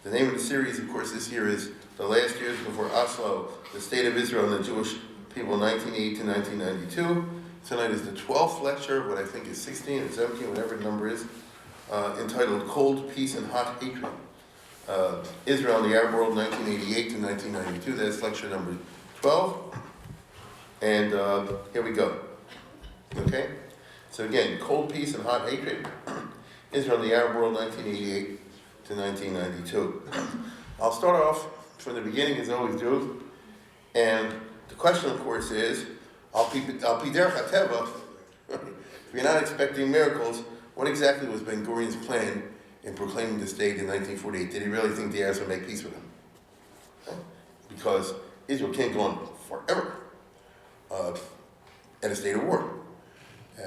The name of the series, of course, this year is The Last Years Before Oslo, the State of Israel and the Jewish People, 1980 to 1992. Tonight is the 12th lecture, what I think is 16 or 17, whatever the number is, entitled Cold Peace and Hot Hatred. Israel and the Arab World, 1988 to 1992. That's lecture number 12. And here we go. Okay? So again, Cold Peace and Hot Hatred. Israel and the Arab World, 1988 to 1992. I'll start off from the beginning, as I always do. And the question, of course, is, Al pi derech hateva, if you're not expecting miracles, what exactly was Ben Gurion's plan in proclaiming the state in 1948? Did he really think the Arabs would make peace with him? Okay? Because Israel can't go on forever at a state of war.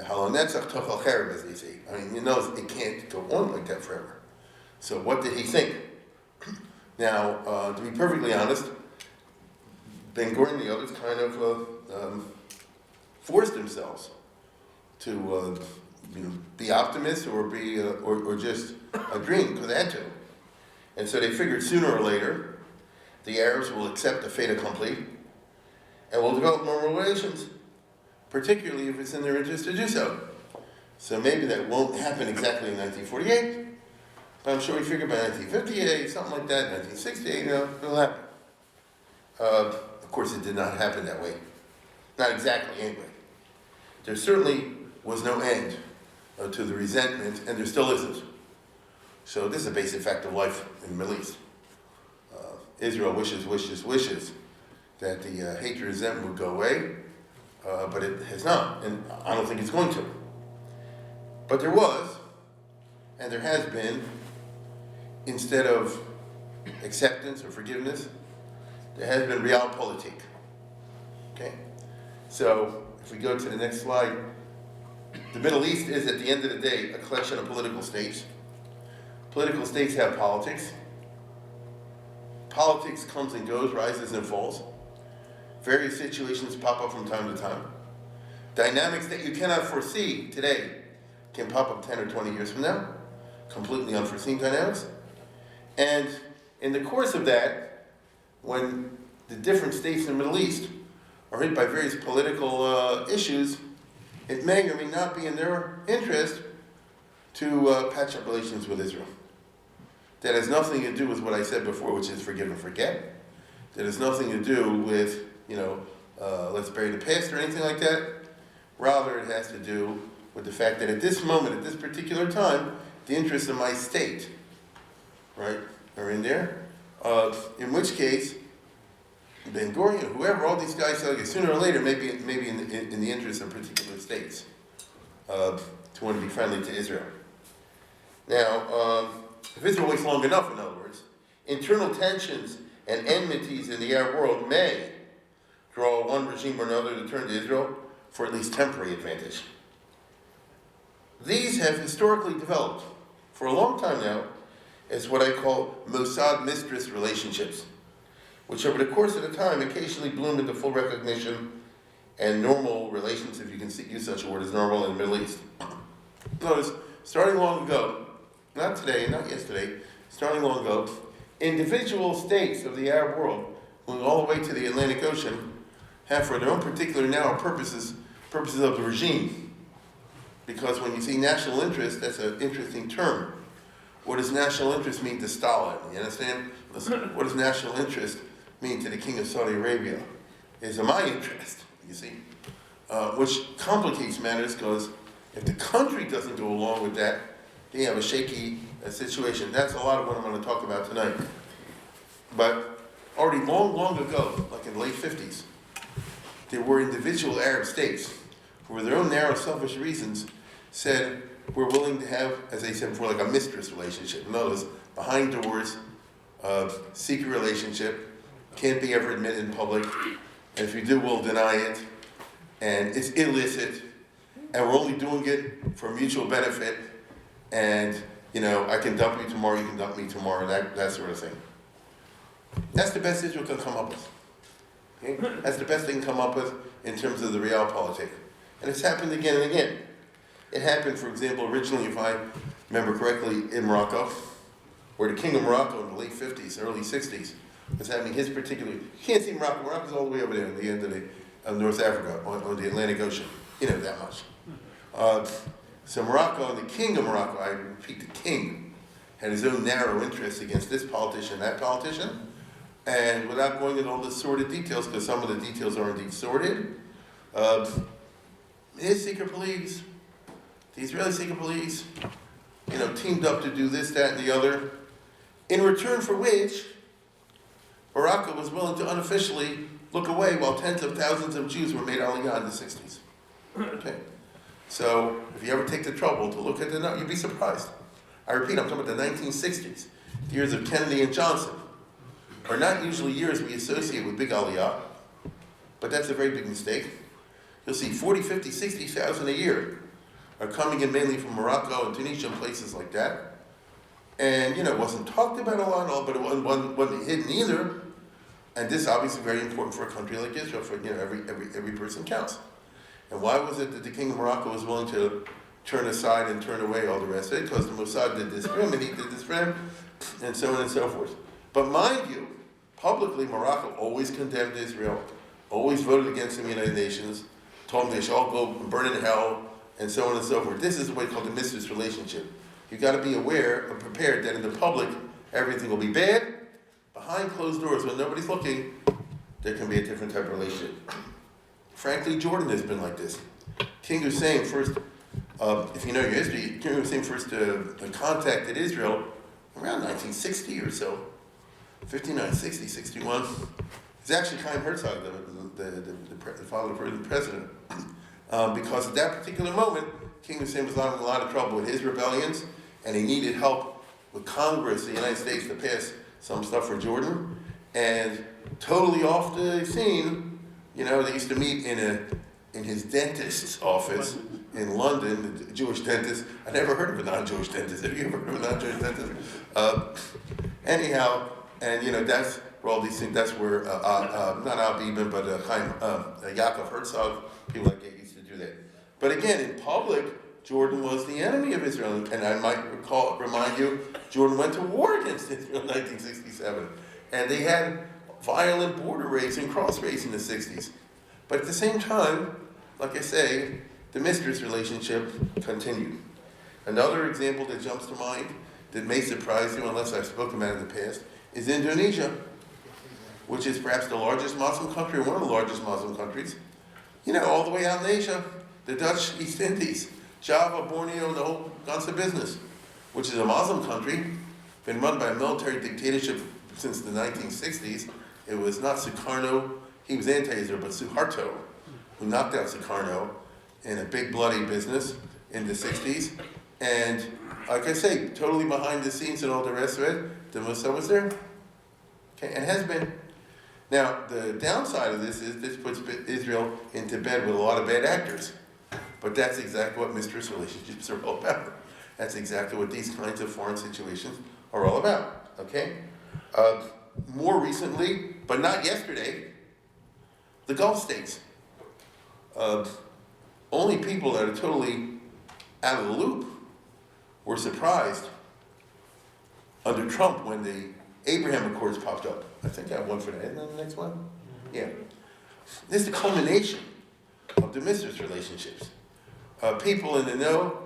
Halanetzach tochal cherub, as they say. I mean, you know, it can't go on like that forever. So what did he think? Now, to be perfectly honest, Ben Gurion and the others kind of forced themselves to be optimists or be or just dream, because they had to. And so they figured sooner or later the Arabs will accept the fait accompli and will develop normal relations, particularly if it's in their interest to do so. So maybe that won't happen exactly in 1948, but I'm sure we figured by 1958, something like that, 1968, it'll happen. Of course, it did not happen that way. Not exactly, anyway. There certainly was no end to the resentment, and there still isn't. So this is a basic fact of life in the Middle East. Israel wishes that the hatred and resentment would go away, but it has not, and I don't think it's going to. But there was, and there has been, instead of acceptance or forgiveness, there has been realpolitik. Okay? So, if we go to the next slide, the Middle East is, at the end of the day, a collection of political states. Political states have politics. Politics comes and goes, rises and falls. Various situations pop up from time to time. Dynamics that you cannot foresee today can pop up 10 or 20 years from now. Completely unforeseen dynamics. And in the course of that, when the different states in the Middle East are hit by various political issues, it may or may not be in their interest to patch up relations with Israel. That has nothing to do with what I said before, which is forgive and forget. That has nothing to do with, let's bury the past or anything like that. Rather, it has to do with the fact that at this moment, at this particular time, the interests of my state, right, are in there. In which case, Ben Gurion, whoever, all these guys say, sooner or later, maybe in the interest of particular states, to want to be friendly to Israel. Now, if Israel waits long enough, in other words, internal tensions and enmities in the Arab world may draw one regime or another to turn to Israel for at least temporary advantage. These have historically developed for a long time now as what I call Mossad-mistress relationships, which over the course of the time occasionally bloom into full recognition and normal relations, if you can use such a word as normal, in the Middle East. Notice, starting long ago, not today, not yesterday, starting long ago, individual states of the Arab world, going all the way to the Atlantic Ocean, have for their own particular narrow purposes of the regime. Because when you see national interest, that's an interesting term. What does national interest mean to Stalin? You understand? Listen, what does national interest mean to the king of Saudi Arabia? Is my interest, you see? Which complicates matters, because if the country doesn't go along with that, then you have a shaky situation. That's a lot of what I'm going to talk about tonight. But already long ago, like in the late 50s, there were individual Arab states who, for their own narrow, selfish reasons, said, we're willing to have, as I said before, like a mistress relationship. Notice, behind doors, secret relationship, can't be ever admitted in public, and if you do, we'll deny it, and it's illicit, and we're only doing it for mutual benefit, and, I can dump you tomorrow, you can dump me tomorrow, that sort of thing. That's the best Israel can come up with. Okay? That's the best they can come up with in terms of the realpolitik. And it's happened again and again. It happened, for example, originally, if I remember correctly, in Morocco, where the King of Morocco in the late 50s, early 60s, was having his particular, you can't see Morocco, Morocco's all the way over there at the end of North Africa, on the Atlantic Ocean, that much. So Morocco, and the King of Morocco, I repeat, the king, had his own narrow interests against this politician, that politician, and without going into all the sordid details, because some of the details are indeed sordid, his secret police, the Israeli secret police, teamed up to do this, that, and the other, in return for which Morocco was willing to unofficially look away while tens of thousands of Jews were made Aliyah in the 60s. Okay. So, if you ever take the trouble to look at the number, you'd be surprised. I repeat, I'm talking about the 1960s, the years of Kennedy and Johnson, are not usually years we associate with big Aliyah, but that's a very big mistake. You'll see 40, 50, 60,000 a year are coming in mainly from Morocco and Tunisia and places like that. And, it wasn't talked about a lot, but it wasn't hidden either. And this is obviously very important for a country like Israel, for, every person counts. And why was it that the King of Morocco was willing to turn aside and turn away all the rest of it? Because the Mossad did this for him, and he did this for him, and so on and so forth. But mind you, publicly, Morocco always condemned Israel, always voted against the United Nations, told them they should all go and burn in hell, and so on and so forth. This is what we call the mistress relationship. You've got to be aware and prepared that in the public, everything will be bad. Behind closed doors, when nobody's looking, there can be a different type of relationship. Frankly, Jordan has been like this. King Hussein first, if you know your history, King Hussein first contacted Israel around 1960 or so, 59, 60, 61. It's actually Chaim Herzog, the father of the president. Because at that particular moment, King Hussein was having a lot of trouble with his rebellions, and he needed help with Congress, the United States, to pass some stuff for Jordan. And totally off the scene, they used to meet in his dentist's office in London, the Jewish dentist. I never heard of a non-Jewish dentist. Have you ever heard of a non-Jewish dentist? Anyhow, and that's where all these things, that's where, not Al Biban, but Yaakov Herzog, people like that used to do that. But again, in public, Jordan was the enemy of Israel. And I might remind you, Jordan went to war against Israel in 1967. And they had violent border raids and cross raids in the 60s. But at the same time, like I say, the mistress relationship continued. Another example that jumps to mind that may surprise you, unless I've spoken about it in the past, is Indonesia, which is perhaps the largest Muslim country, or one of the largest Muslim countries. All the way out in Asia, the Dutch East Indies, Java, Borneo, the whole concept business, which is a Muslim country, been run by a military dictatorship since the 1960s. It was not Sukarno, he was anti-Israel, but Suharto, who knocked out Sukarno in a big bloody business in the 60s. And like I say, totally behind the scenes and all the rest of it, the Mossad was there. Okay, and has been. Now, the downside of this is this puts Israel into bed with a lot of bad actors. But that's exactly what mistress relationships are all about. That's exactly what these kinds of foreign situations are all about. Okay? More recently, but not yesterday, the Gulf states. Only people that are totally out of the loop were surprised under Trump when the Abraham Accords popped up. I think I have one for that. Isn't that the next one? Yeah. This is the culmination of the mistress relationships. People in the know,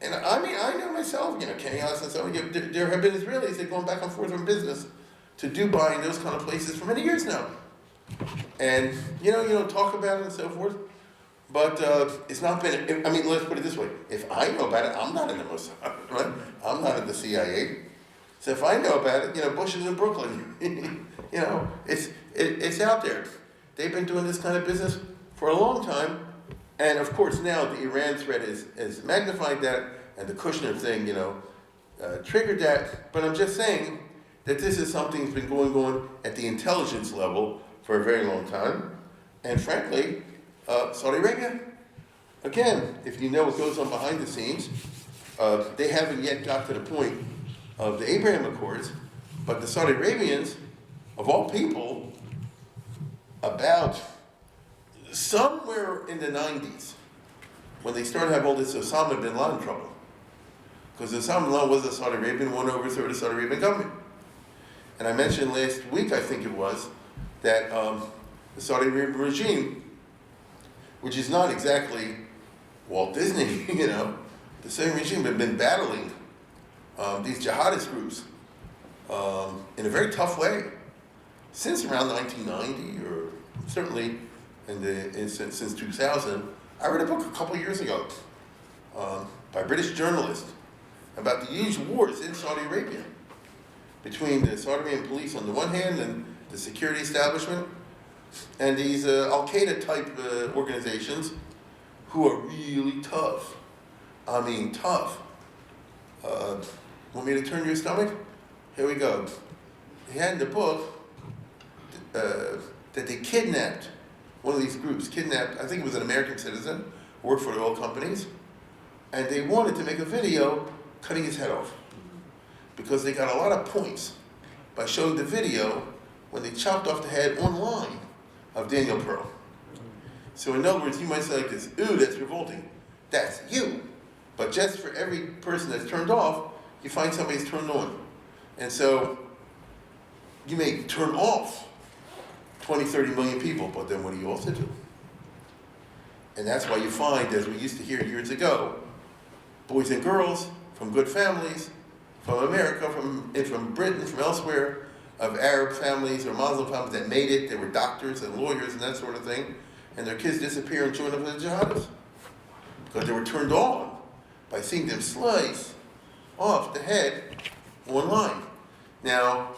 and I know myself, chaos and so on. There have been Israelis that are going back and forth from business to Dubai and those kind of places for many years now. And, you don't talk about it and so forth. But it's not been, let's put it this way. If I know about it, I'm not in the Mossad, right? I'm not in the CIA. So if I know about it, Bush is in Brooklyn. It's out there. They've been doing this kind of business for a long time. And of course now the Iran threat has magnified that, and the Kushner thing, triggered that. But I'm just saying that this is something that's been going on at the intelligence level for a very long time. And frankly, Saudi Arabia, again, if you know what goes on behind the scenes, they haven't yet got to the point of the Abraham Accords, but the Saudi Arabians, of all people, about somewhere in the 90s, when they started to have all this Osama bin Laden trouble, because Osama bin Laden was a Saudi Arabian, won over the Saudi Arabian government. And I mentioned last week, I think it was, that the Saudi Arabian regime, which is not exactly Walt Disney, the same regime had been battling these jihadist groups in a very tough way since around 1990, or certainly since 2000. I read a book a couple of years ago by a British journalist about the huge wars in Saudi Arabia between the Saudi Arabian police on the one hand and the security establishment and these Al-Qaeda type organizations who are really tough. I mean, tough. Want me to turn your stomach? Here we go. He had in the book that they kidnapped one of these groups, I think it was an American citizen, who worked for the oil companies, and they wanted to make a video cutting his head off because they got a lot of points by showing the video when they chopped off the head online of Daniel Pearl. So in other words, you might say like this, ooh, that's revolting. That's you. But just for every person that's turned off, you find somebody's turned on. And so you may turn off 20, 30 million people, but then what do you also do? And that's why you find, as we used to hear years ago, boys and girls from good families, from America, from Britain, from elsewhere, of Arab families or Muslim families that made it. They were doctors and lawyers and that sort of thing. And their kids disappear and join up with the jihadists because they were turned on by seeing them slice off the head online. Now,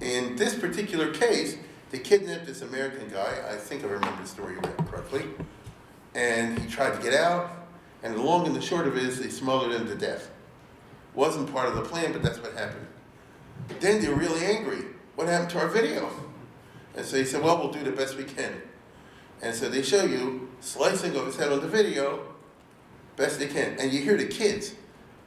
in this particular case, they kidnapped this American guy. I think I remember the story correctly. And he tried to get out. And the long and the short of it is they smothered him to death. Wasn't part of the plan, but that's what happened. Then they were really angry. What happened to our video? And so he said, well, we'll do the best we can. And so they show you slicing of his head on the video, best they can. And you hear the kids.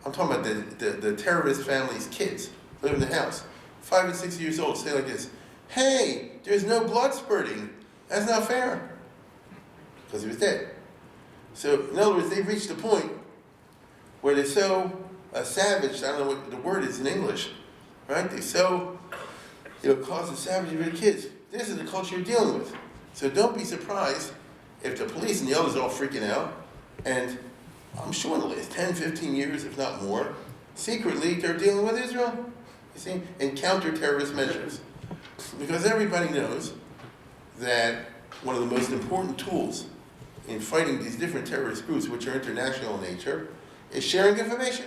I'm talking about the terrorist family's kids live in the house. 5 and 6 years old, say like this, hey, there's no blood spurting. That's not fair. Because he was dead. So in other words, they've reached a point where they're so savage, I don't know what the word is in English, right? They so, cause the savagery of the kids. This is the culture you're dealing with. So don't be surprised if the police and the others are all freaking out. And I'm sure in the last 10, 15 years, if not more, secretly they're dealing with Israel, you see, and counter-terrorist measures. Because everybody knows that one of the most important tools in fighting these different terrorist groups, which are international in nature, is sharing information.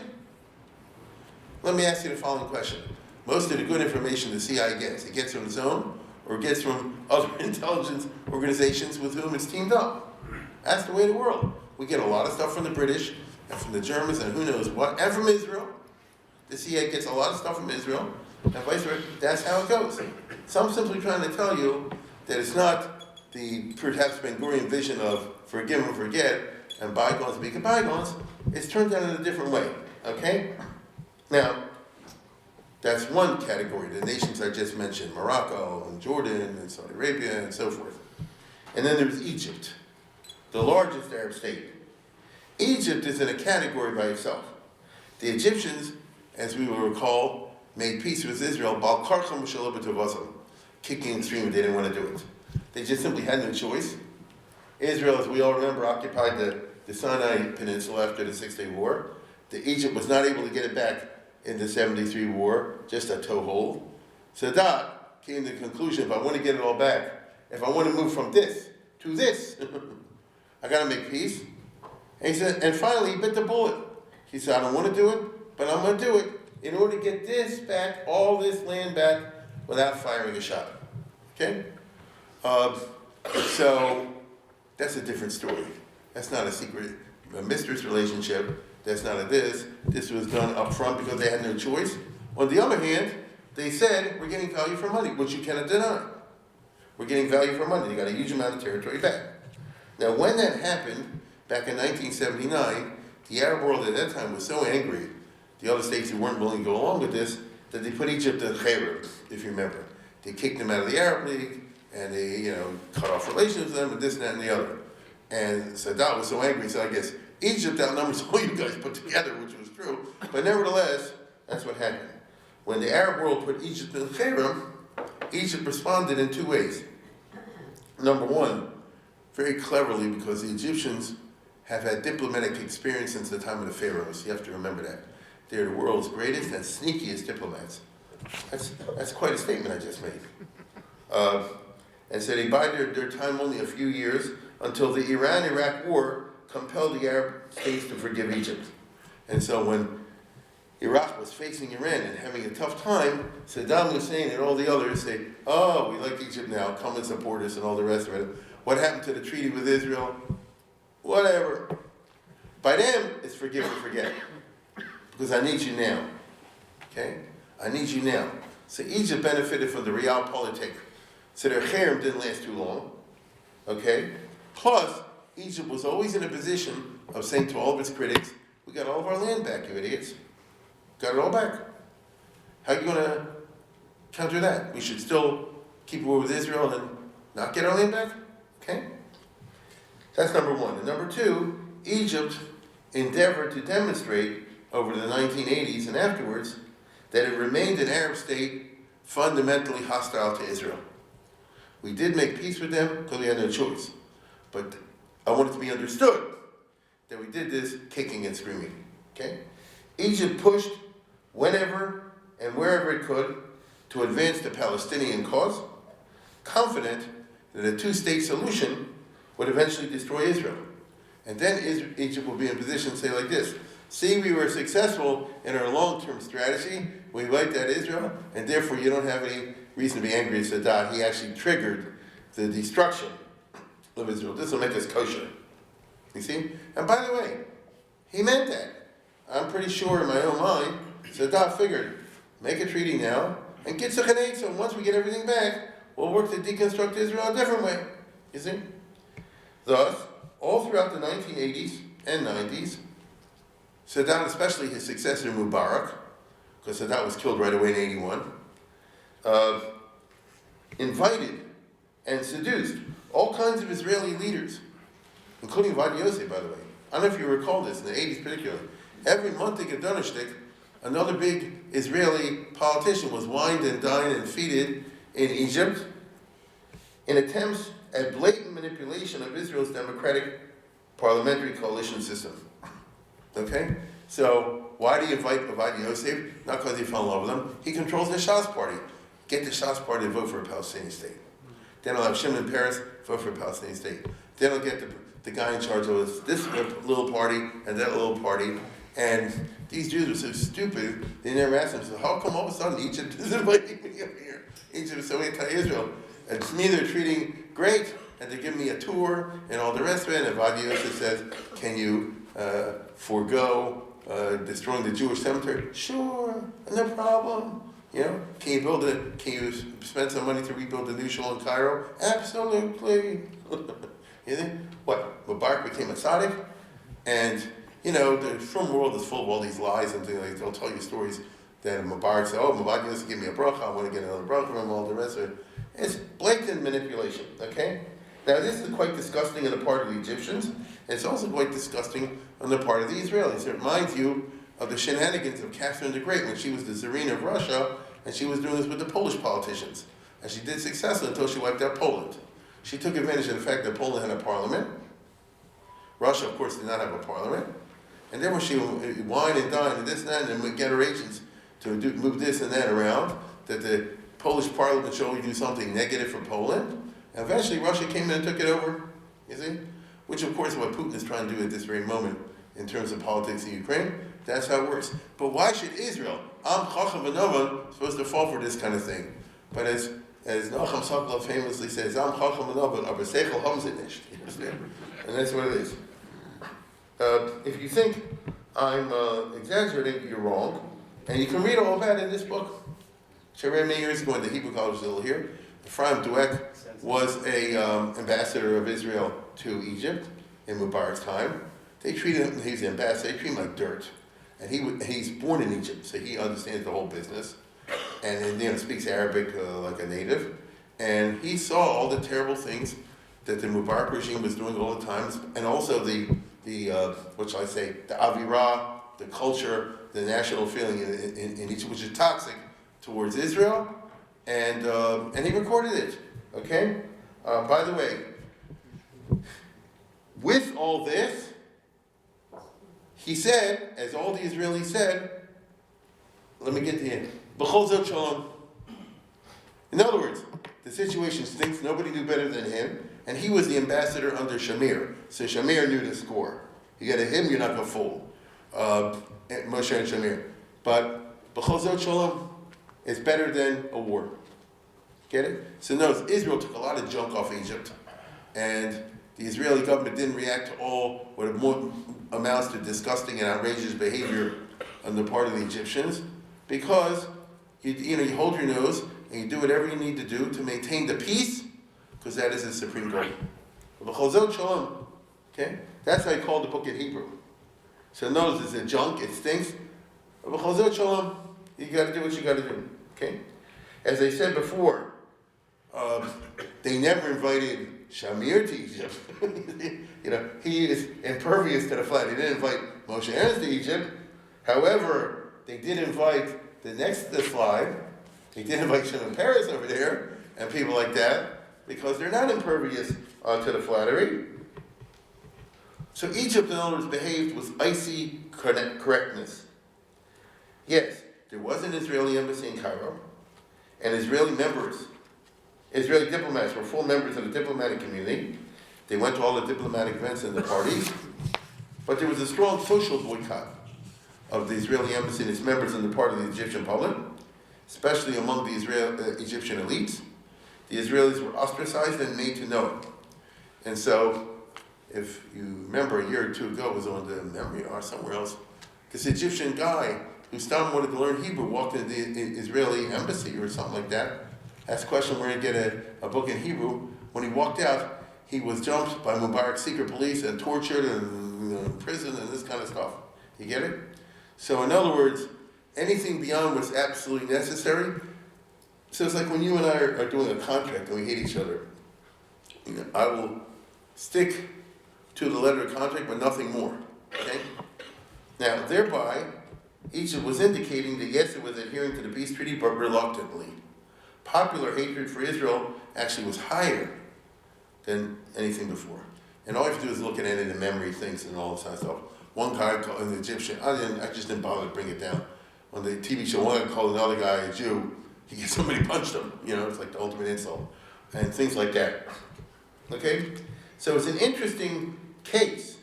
Let me ask you the following question. Most of the good information the CIA gets, it gets from its own, or it gets from other intelligence organizations with whom it's teamed up. That's the way of the world. We get a lot of stuff from the British, and from the Germans, and who knows what, and from Israel. The CIA gets a lot of stuff from Israel, and vice versa. That's how it goes. So I'm simply trying to tell you that it's not the perhaps Ben-Gurion vision of forgive and forget, and bygones be bygones. It's turned out in a different way, okay? Now, that's one category, the nations I just mentioned, Morocco and Jordan and Saudi Arabia and so forth. And then there's Egypt, the largest Arab state. Egypt is in a category by itself. The Egyptians, as we will recall, made peace with Israel, kicking and screaming, they didn't want to do it. They just simply had no choice. Israel, as we all remember, occupied the Sinai Peninsula after the Six-Day War. Egypt was not able to get it back in the 73 war, just a toehold. Sadat came to the conclusion, if I want to get it all back, if I want to move from this to this, I got to make peace. And he said, and finally he bit the bullet. He said, I don't want to do it, but I'm going to do it in order to get this back, all this land back, without firing a shot. Okay? So that's a different story. That's not a secret, a mistress relationship. That's not a this. This was done up front because they had no choice. On the other hand, they said, we're getting value for money, which you cannot deny. We're getting value for money. They got a huge amount of territory back. Now, when that happened, back in 1979, the Arab world at that time was so angry, the other states who weren't willing to go along with this, that they put Egypt in Cairo, if you remember. They kicked them out of the Arab League, and they, cut off relations with them, and this, and that, and the other. And Sadat was so angry, so I guess Egypt outnumbers all you guys put together, which was true. true. But nevertheless, that's what happened. When the Arab world put Egypt in Cairo, Egypt responded in two ways. Number one, very cleverly, because the Egyptians have had diplomatic experience since the time of the pharaohs. You have to remember that. They're the world's greatest and sneakiest diplomats. That's quite a statement I just made. And so they bided their time only a few years until the Iran-Iraq war compelled the Arab states to forgive Egypt. And so when Iraq was facing Iran and having a tough time, Saddam Hussein and all the others say, oh, we like Egypt now, come and support us and all the rest of it. What happened to the treaty with Israel? Whatever. By them, it's forgive and forget. Because I need you now. Okay? I need you now. So Egypt benefited from the realpolitik. So their cherem didn't last too long. Okay? Plus, Egypt was always in a position of saying to all of its critics, we got all of our land back, you idiots. Got it all back. How are you going to counter that? We should still keep war with Israel and not get our land back? Okay? That's number one. And number two, Egypt endeavored to demonstrate over the 1980s and afterwards that it remained an Arab state fundamentally hostile to Israel. We did make peace with them because we had no choice. But I want it to be understood that we did this kicking and screaming. Okay? Egypt pushed whenever and wherever it could to advance the Palestinian cause, confident that a two-state solution would eventually destroy Israel. And then Egypt will be in a position to say like this, see, we were successful in our long-term strategy, we wiped out Israel, and therefore you don't have any reason to be angry at Saddam. He actually triggered the destruction of Israel. This will make us kosher. You see? And by the way, he meant that. I'm pretty sure in my own mind, Saddam figured, make a treaty now, and get Sechanate, so once we get everything back, we'll work to deconstruct Israel a different way. You see? Thus, all throughout the 1980s and 90s, Saddam, especially his successor Mubarak, because Saddam was killed right away in 81, invited and seduced all kinds of Israeli leaders, including Vaad Yosef, by the way. I don't know if you recall this, in the 80s particularly. Every Montig and Donnerstick, another big Israeli politician was wined and dined and feted in Egypt in attempts at blatant manipulation of Israel's democratic parliamentary coalition system. Okay? So, why do you invite Vaad Yosef? Not because he fell in love with him. He controls the Shas party. Get the Shas party to vote for a Palestinian state. Then I'll have Shimon Peres vote for a Palestinian state. Then I'll get the guy in charge of this little party and that little party. And these Jews were so stupid, they never asked themselves, how come all of a sudden Egypt is inviting me up here? Egypt is so anti-Israel. And to me they're treating great, and they're giving me a tour and all the rest of it. And Vaad Yosef says, can you forego destroying the Jewish cemetery? Sure, no problem. You know, can you spend some money to rebuild the new shul in Cairo? Absolutely. You think? What? Mubarak became a tzaddik? And, you know, the frum world is full of all these lies and things like that. They'll tell you stories that Mubarak said, oh, Mubarak used to give me a bracha, I want to get another bracha from him, all the rest of it. It's blatant manipulation, okay? Now, this is quite disgusting on the part of the Egyptians, and it's also quite disgusting on the part of the Israelis. It reminds you of the shenanigans of Catherine the Great when she was the Tsarina of Russia, and she was doing this with the Polish politicians. And she did successfully until she wiped out Poland. She took advantage of the fact that Poland had a parliament. Russia, of course, did not have a parliament. And therefore she would wine and dine and this and that, and would get her agents to move this and that around, that the Polish parliament should only do something negative for Poland. And eventually Russia came in and took it over, you see? Which, of course, is what Putin is trying to do at this very moment in terms of politics in Ukraine. That's how it works. But why should Israel, Am Chacham v'Novan, supposed to fall for this kind of thing? But as Nachum Sokolov famously says, Am Chacham v'Novan, aber Seichel hamzeh nicht. You understand? And that's what it is. If you think I'm exaggerating, you're wrong. And you can read all about it in this book, which I read many years ago in the Hebrew College still here. Ephraim Dweck was a ambassador of Israel to Egypt in Mubarak's time. They treated him, he's the ambassador, they treat him like dirt. And he's born in Egypt, so he understands the whole business. And speaks Arabic like a native. And he saw all the terrible things that the Mubarak regime was doing all the time, and also the what shall I say, the Avirah, the culture, the national feeling in Egypt, which is toxic towards Israel, and he recorded it. Okay. By the way, with all this, he said, as all the Israelis said, let me get to him. B'chol zot shalom. In other words, the situation stinks. Nobody knew better than him, and he was the ambassador under Shamir. So Shamir knew the score. You get a him, you're not gonna fool. Moshe and Shamir. But b'chol zot shalom is better than a war. Get it? So notice, Israel took a lot of junk off Egypt, and the Israeli government didn't react to all what amounts to disgusting and outrageous behavior on the part of the Egyptians, because you hold your nose and you do whatever you need to do to maintain the peace, because that is the supreme goal. B'chol zot shalom. Okay? That's how I call the book in Hebrew. So notice it's a junk, it stinks. B'chol zot shalom. You got to do what you got to do. Okay? As I said before, they never invited Shamir to Egypt. He is impervious to the flood. They didn't invite Moshe Aaron to Egypt. However, they did invite the next slide. They did invite Shimon Peres over there and people like that, because they're not impervious to the flattery. So Egypt, in other words, behaved with icy correctness. Yes, there was an Israeli embassy in Cairo, and Israeli diplomats were full members of the diplomatic community. They went to all the diplomatic events and the parties. But there was a strong social boycott of the Israeli embassy and its members on the part of the Egyptian public, especially among the Egyptian elites. The Israelis were ostracized and made to know. And so, if you remember a year or two ago, it was on the memory or somewhere else, this Egyptian guy who wanted to learn Hebrew walked into the Israeli embassy or something like that, asked a question, we're going to get a book in Hebrew. When he walked out, he was jumped by Mubarak's secret police and tortured and imprisoned and this kind of stuff. You get it? So in other words, anything beyond what's absolutely necessary. So it's like when you and I are doing a contract and we hate each other. I will stick to the letter of the contract, but nothing more. Okay? Now, thereby, Egypt was indicating that yes, it was adhering to the peace treaty, but reluctantly. Popular hatred for Israel actually was higher than anything before. And all you have to do is look at any of the memory things and all this kind of stuff. One guy called an Egyptian, I just didn't bother to bring it down. On the TV show, one guy called another guy a Jew. Somebody punched him. It's like the ultimate insult. And things like that. Okay? So it's an interesting case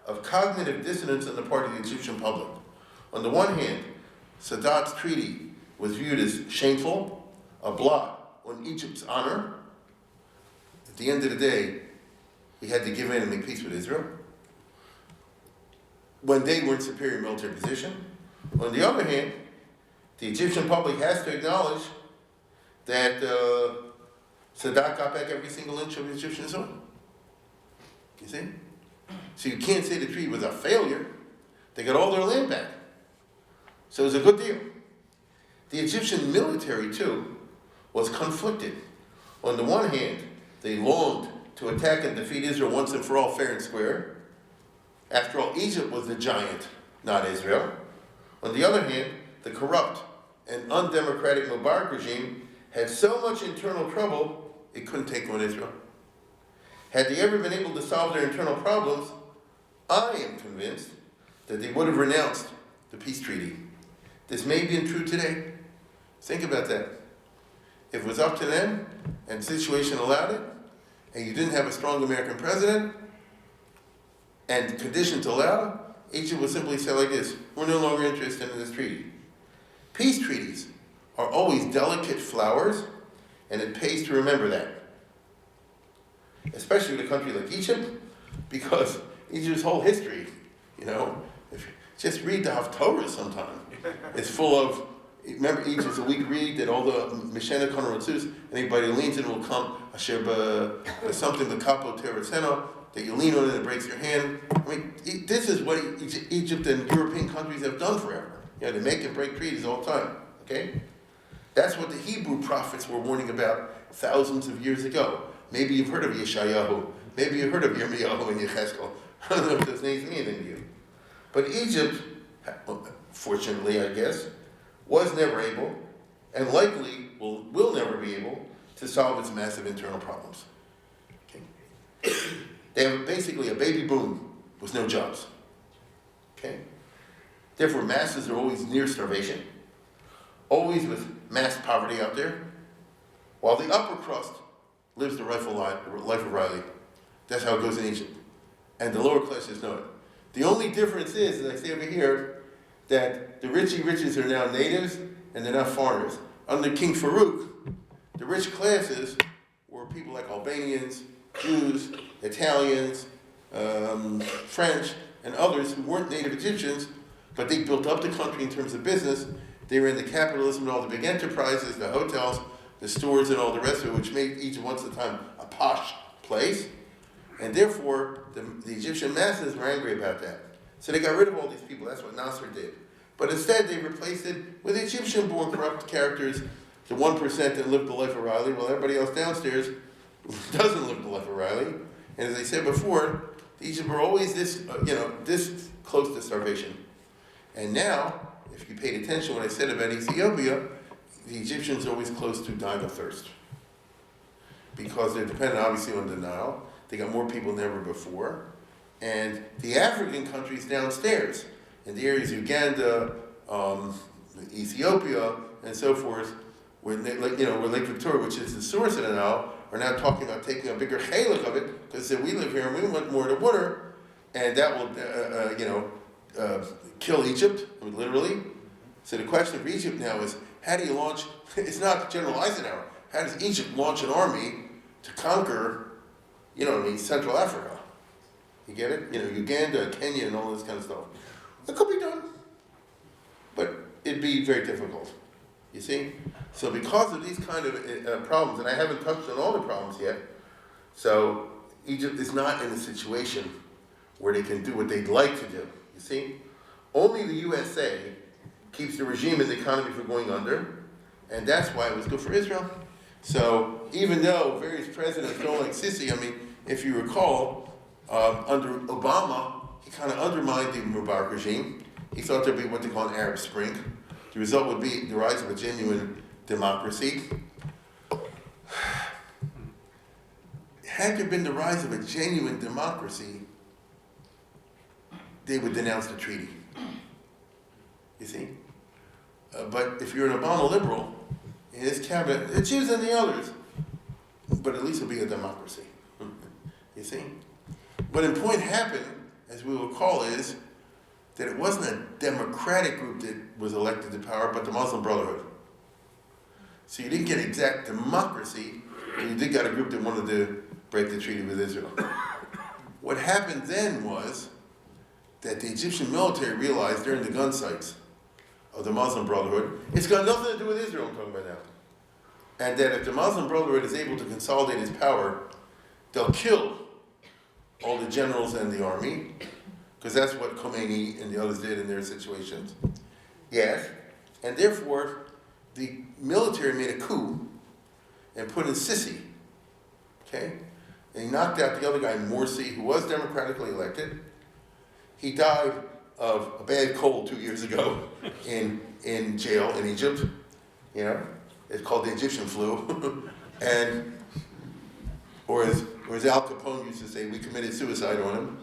of cognitive dissonance on the part of the Egyptian public. On the one hand, Sadat's treaty was viewed as shameful, a blot on Egypt's honor. At the end of the day, he had to give in and make peace with Israel when they were in superior military position. On the other hand, the Egyptian public has to acknowledge that Sadat got back every single inch of Egyptian soil. You see? So you can't say the treaty was a failure. They got all their land back. So it was a good deal. The Egyptian military, too, was conflicted. On the one hand, they longed to attack and defeat Israel once and for all, fair and square. After all, Egypt was the giant, not Israel. On the other hand, the corrupt and undemocratic Mubarak regime had so much internal trouble, it couldn't take on Israel. Had they ever been able to solve their internal problems, I am convinced that they would have renounced the peace treaty. This may be true today. Think about that. If it was up to them, and the situation allowed it, and you didn't have a strong American president, and conditions allow, Egypt would simply say like this: we're no longer interested in this treaty. Peace treaties are always delicate flowers, and it pays to remember that. Especially with a country like Egypt, because Egypt's whole history, if you just read the Haftorah sometime, it's full of, remember Egypt's a weak reed that all the Mishena Konoratsus, anybody who leans in will come, Asher something the Kapo Teretzeno, that you lean on it and it breaks your hand. This is what Egypt and European countries have done forever. They make and break treaties all the time. Okay? That's what the Hebrew prophets were warning about thousands of years ago. Maybe you've heard of Yeshayahu. Maybe you've heard of Yirmiyahu and Yechezkel. I don't know what those names mean in you. But Egypt fortunately I guess, was never able, and likely will never be able, to solve its massive internal problems. Okay? They have basically a baby boom with no jobs. Okay? Therefore, masses are always near starvation, always with mass poverty out there, while the upper crust lives the life of Riley. That's how it goes in Egypt. And the lower classes know it. The only difference is, as I say over here, that the riches are now natives and they're not foreigners. Under King Farouk, the rich classes were people like Albanians, Jews, Italians, French, and others who weren't native Egyptians, but they built up the country in terms of business. They were in the capitalism and all the big enterprises, the hotels, the stores, and all the rest of it, which made Egypt once at a time a posh place. And therefore, the Egyptian masses were angry about that. So they got rid of all these people. That's what Nasser did. But instead, they replaced it with Egyptian-born corrupt characters, the 1% that lived the life of Riley, while everybody else downstairs doesn't live the life of Riley. And as I said before, Egypt were always this close to starvation. And now, if you paid attention to what I said about Ethiopia, the Egyptians are always close to dying of thirst. Because they're dependent, obviously, on the Nile. They got more people than ever before. And the African countries downstairs, in the areas of Uganda, Ethiopia, and so forth, where Lake Victoria, which is the source of the Nile, are now talking about taking a bigger chalik of it, because we live here and we want more of the water, and that will, kill Egypt, literally. So the question for Egypt now is, how do you launch, it's not General Eisenhower, how does Egypt launch an army to conquer, Central Africa? You get it? Uganda, Kenya, and all this kind of stuff. It could be done, but it'd be very difficult, you see? So because of these kind of problems, and I haven't touched on all the problems yet, so Egypt is not in a situation where they can do what they'd like to do, you see? Only the USA keeps the regime and the economy from going under, and that's why it was good for Israel. So even though various presidents don't like Sisi, if you recall, under Obama, he kind of undermined the Mubarak regime. He thought there'd be what they call an Arab Spring. The result would be the rise of a genuine democracy. Had there been the rise of a genuine democracy, they would denounce the treaty. You see? But if you're an Obama liberal, in his cabinet, the Jews and the others, but at least it'll be a democracy. You see? What in point happened, as we will call, is that it wasn't a democratic group that was elected to power, but the Muslim Brotherhood. So you didn't get exact democracy, but you did get a group that wanted to break the treaty with Israel. What happened then was that the Egyptian military realized during the gun sights of the Muslim Brotherhood, it's got nothing to do with Israel I'm talking about now. And that if the Muslim Brotherhood is able to consolidate its power, they'll kill all the generals and the army, because that's what Khomeini and the others did in their situations. Yes, and therefore, the military made a coup and put in Sisi, okay? And he knocked out the other guy, Morsi, who was democratically elected. He died of a bad cold 2 years ago in jail in Egypt. It's called the Egyptian flu. Or as Al Capone used to say, we committed suicide on him.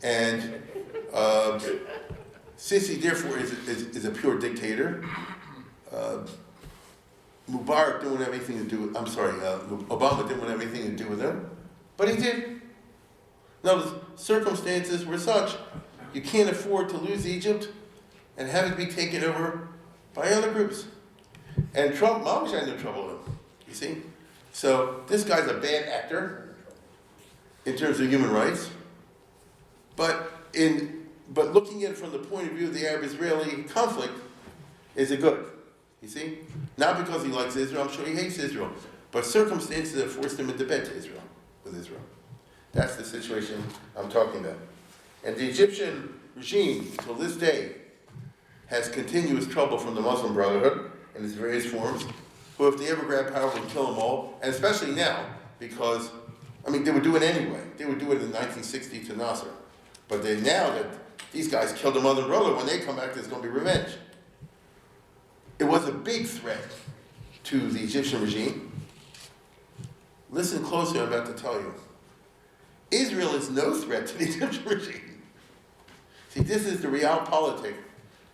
And Sisi, therefore, is a pure dictator. Mubarak didn't have anything to do with, Obama didn't have anything to do with him, but he did. Now, the circumstances were such, you can't afford to lose Egypt and have it be taken over by other groups. And Trump, Mom had no trouble with him, you see? So this guy's a bad actor in terms of human rights, but looking at it from the point of view of the Arab-Israeli conflict, is it good? You see? Not because he likes Israel, I'm sure he hates Israel, but circumstances have forced him into bed with Israel. That's the situation I'm talking about. And the Egyptian regime, till this day, has continuous trouble from the Muslim Brotherhood in its various forms, who, if they ever grab power, would kill them all, and especially now, because, they would do it anyway. They would do it in 1960 to Nasser. But now that these guys killed their mother and brother. When they come back, there's going to be revenge. It was a big threat to the Egyptian regime. Listen closely, I'm about to tell you. Israel is no threat to the Egyptian regime. See, this is the realpolitik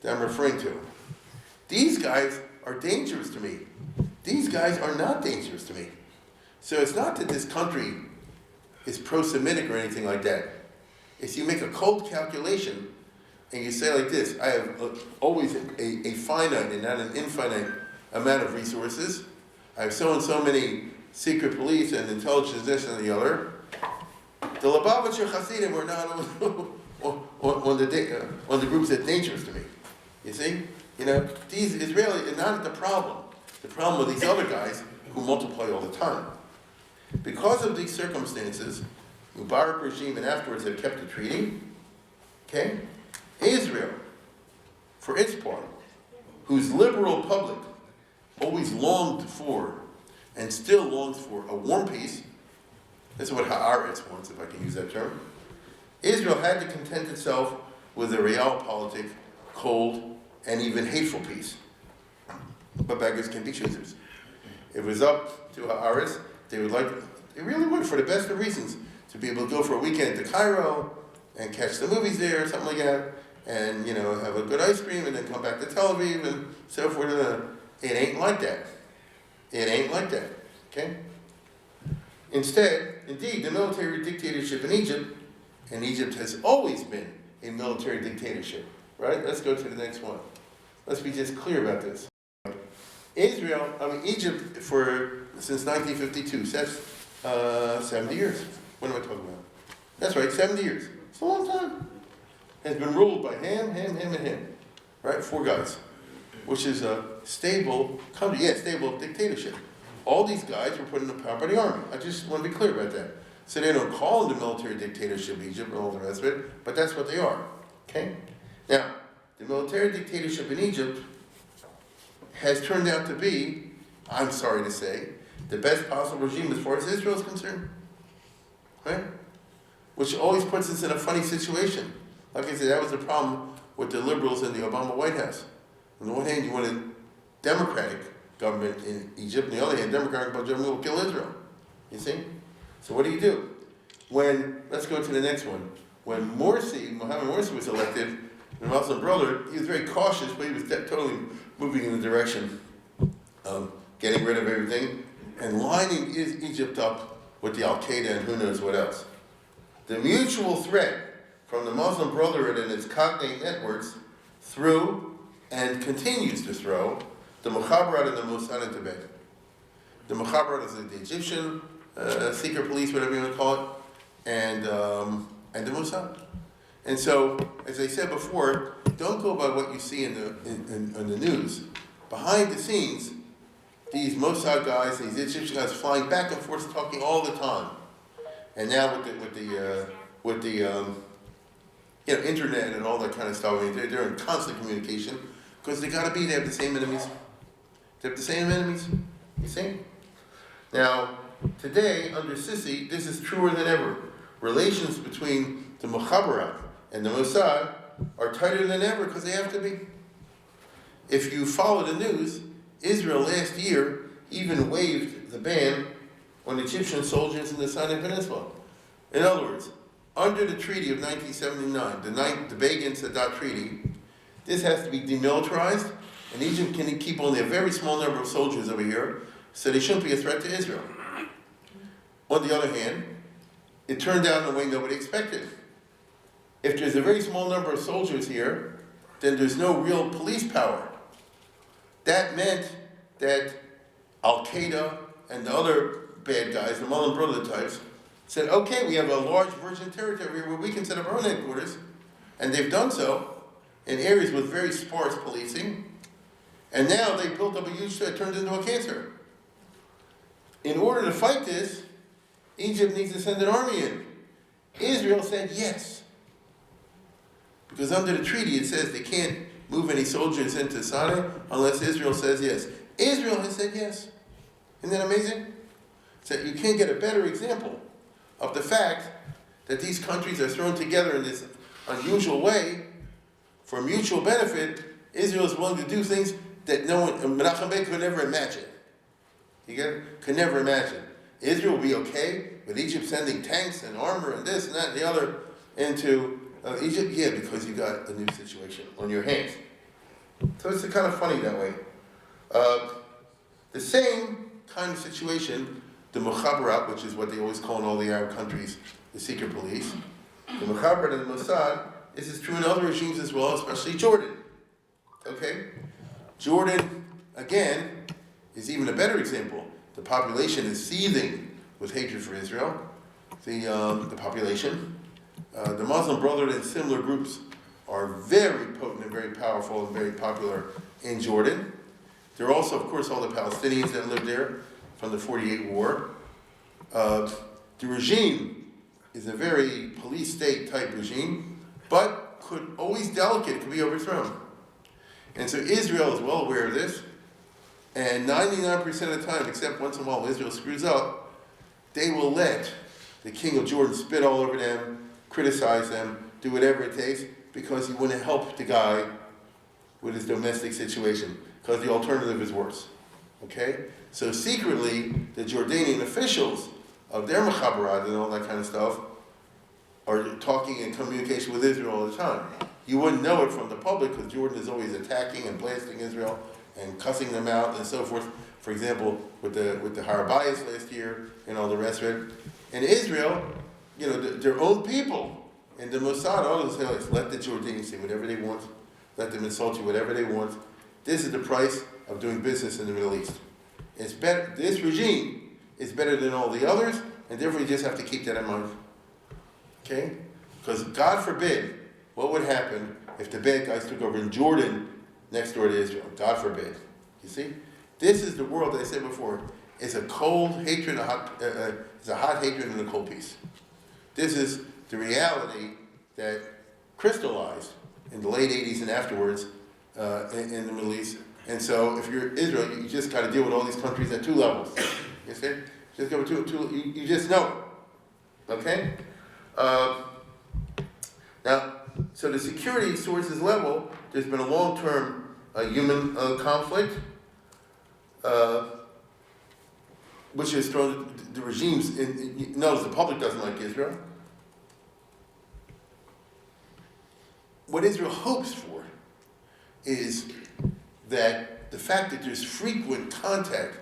that I'm referring to. These guys are dangerous to me. These guys are not dangerous to me. So it's not that this country is pro-Semitic or anything like that. It's you make a cold calculation and you say like this: I have always a finite and not an infinite amount of resources. I have so and so many secret police and intelligence, this and the other. The Lubavitcher Hasidim were not on the groups that are dangerous to me. You see? You know, these Israelis are not the problem. The problem are these other guys who multiply all the time. Because of these circumstances, Mubarak regime and afterwards have kept the treaty. Okay? Israel, for its part, whose liberal public always longed for and still longs for a warm peace, this is what Haaretz wants, if I can use that term. Israel had to content itself with a realpolitik, cold, and even hateful peace. But beggars can be choosers. If it was up to Haaretz, they really would, for the best of reasons, to be able to go for a weekend to Cairo and catch the movies there or something like that, and have a good ice cream and then come back to Tel Aviv and so forth. It ain't like that. It ain't like that. Okay? Instead, indeed, the military dictatorship in Egypt, and Egypt has always been a military dictatorship. Right? Let's go to the next one. Let's be just clear about this. Egypt since 1952, so that's 70 years. What am I talking about? That's right, 70 years. It's a long time. Has been ruled by him, and him. Right? 4 guys. Which is a stable country. Yeah, stable dictatorship. All these guys were put into power by the army. I just want to be clear about that. So they don't call them the military dictatorship of Egypt and all the rest of it, but that's what they are. Okay? Now, the military dictatorship in Egypt has turned out to be, I'm sorry to say, the best possible regime as far as Israel is concerned. Right? Which always puts us in a funny situation. Like I said, that was the problem with the liberals in the Obama White House. On the one hand, you want a democratic government in Egypt. On the other hand, democratic government will kill Israel. You see? So what do? Let's go to the next one. When Mohammed Morsi was elected, the Muslim brother, he was very cautious, but he was totally moving in the direction of getting rid of everything and lining Egypt up with the Al-Qaeda and who knows what else. The mutual threat from the Muslim Brotherhood and its cognate networks threw and continues to throw the Mukhabarat and the Mossad into bed. The Mukhabarat is the Egyptian secret police, whatever you want to call it, and the Mossad. And so, as I said before, don't go by what you see in the news. Behind the scenes, these Mossad guys, these Egyptian guys, flying back and forth, talking all the time. And now with the internet and all that kind of stuff, they're in constant communication because they have the same enemies. They have the same enemies. You see? Now, today under Sisi, this is truer than ever. Relations between the Mukhabarat and the Mossad are tighter than ever because they have to be. If you follow the news, Israel last year even waived the ban on Egyptian soldiers in the Sinai Peninsula. In other words, under the Treaty of 1979, the Begin-Sadat Treaty, this has to be demilitarized, and Egypt can keep only a very small number of soldiers over here, so they shouldn't be a threat to Israel. On the other hand, it turned out in a way nobody expected. If there's a very small number of soldiers here, then there's no real police power. That meant that Al-Qaeda and the other bad guys, the Muslim Brotherhood types, said, okay, we have a large virgin territory where we can set up our own headquarters, and they've done so in areas with very sparse policing, and now they built up a huge threat, turned into a cancer. In order to fight this, Egypt needs to send an army in. Israel said yes. Because under the treaty it says they can't move any soldiers into Sinai unless Israel says yes. Israel has said yes. Isn't that amazing? So you can't get a better example of the fact that these countries are thrown together in this unusual way, for mutual benefit, Israel is willing to do things that no one, Menachem Bey could never imagine. You get it? Could never imagine. Israel will be okay with Egypt sending tanks and armor and this and that and the other into Egypt? Yeah, because you got a new situation on your hands. So it's kind of funny that way. The same kind of situation, the Mukhabarat, which is what they always call in all the Arab countries, the secret police, the Mukhabarat and the Mossad, this is true in other regimes as well, especially Jordan. Okay? Jordan, again, is even a better example. The population is seething with hatred for Israel. The population. The Muslim Brotherhood and similar groups are very potent and very powerful and very popular in Jordan. There are also, of course, all the Palestinians that live there from the 48 war. The regime is a very police state type regime, but could always delicate, it could be overthrown. And so Israel is well aware of this, and 99% of the time, except once in a while Israel screws up, they will let the king of Jordan spit all over them, criticize them, do whatever it takes, because he want to help the guy with his domestic situation, because the alternative is worse. Okay? So secretly, the Jordanian officials of their Mukhabarat and all that kind of stuff are talking in communication with Israel all the time. You wouldn't know it from the public because Jordan is always attacking and blasting Israel and cussing them out and so forth. For example, with the Harabayas last year and all the rest of it. In Israel, their own people and the Mossad, all those things, let the Jordanians say whatever they want, let them insult you whatever they want. This is the price of doing business in the Middle East. It's better. This regime is better than all the others, and therefore you just have to keep that in mind. Okay? Because God forbid, what would happen if the bad guys took over in Jordan next door to Israel? God forbid. You see? This is the world, as I said before, it's a cold hatred, it's a hot hatred and a cold peace. This is the reality that crystallized in the late 80s and afterwards in the Middle East. And so if you're Israel, you just got to deal with all these countries at two levels. You see? Just go with two, you just know it. Okay? Now, so the security sources level, there's been a long-term human conflict, which has thrown the regimes in. Notice the public doesn't like Israel. What Israel hopes for is that the fact that there's frequent contact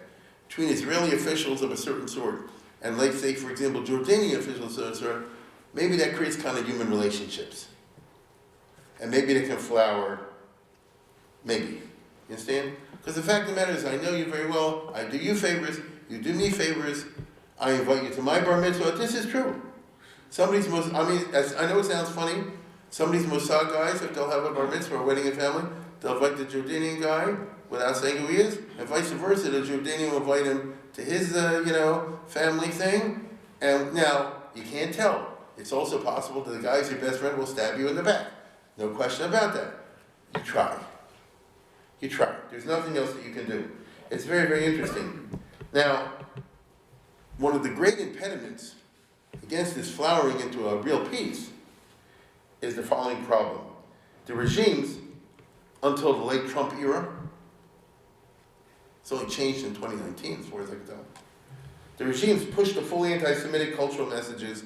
between Israeli officials of a certain sort and, let's say, for example, Jordanian officials of a certain sort, maybe that creates kind of human relationships. And maybe they can flower, maybe. You understand? Because the fact of the matter is, I know you very well, I do you favors, you do me favors, I invite you to my bar mitzvah. This is true. I know it sounds funny, some of these Mossad guys, if they'll have a bar mitzvah or wedding in family, they'll invite the Jordanian guy without saying who he is, and vice versa, the Jordanian will invite him to his, family thing. And now, you can't tell. It's also possible that the guy who's your best friend will stab you in the back. No question about that. You try. You try. There's nothing else that you can do. It's very, very interesting. Now, one of the great impediments against this flowering into a real peace is the following problem. The regimes, until the late Trump era, it's only changed in 2019 as far as I can tell, the regimes pushed the fully anti-Semitic cultural messages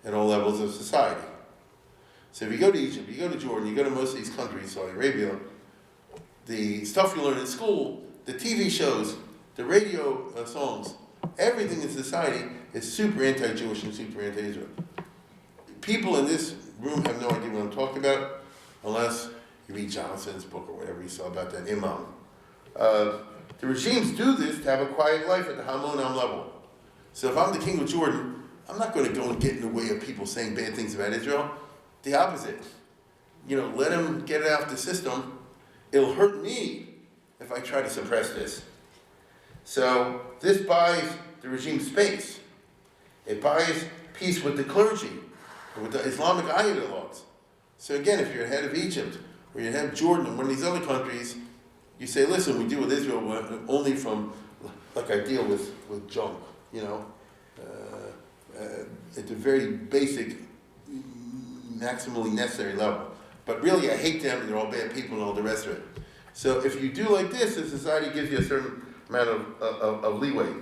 at all levels of society. So if you go to Egypt, you go to Jordan, you go to most of these countries, Saudi Arabia, the stuff you learn in school, the TV shows, the radio songs, everything in society is super anti-Jewish and super anti-Israel. People in this room have no idea what I'm talking about, unless you read Jonathan's book or whatever you saw about that imam. The regimes do this to have a quiet life at the Hamonam level. So if I'm the king of Jordan, I'm not going to go and get in the way of people saying bad things about Israel. The opposite. Let them get it out the system. It'll hurt me if I try to suppress this. So this buys the regime space. It buys peace with the clergy, with the Islamic ideologues. So again, if you're head of Egypt, or you're head of Jordan, or one of these other countries, you say, listen, we deal with Israel only from, like I deal with junk, at the very basic maximally necessary level. But really, I hate them, they're all bad people and all the rest of it. So if you do like this, the society gives you a certain amount of leeway.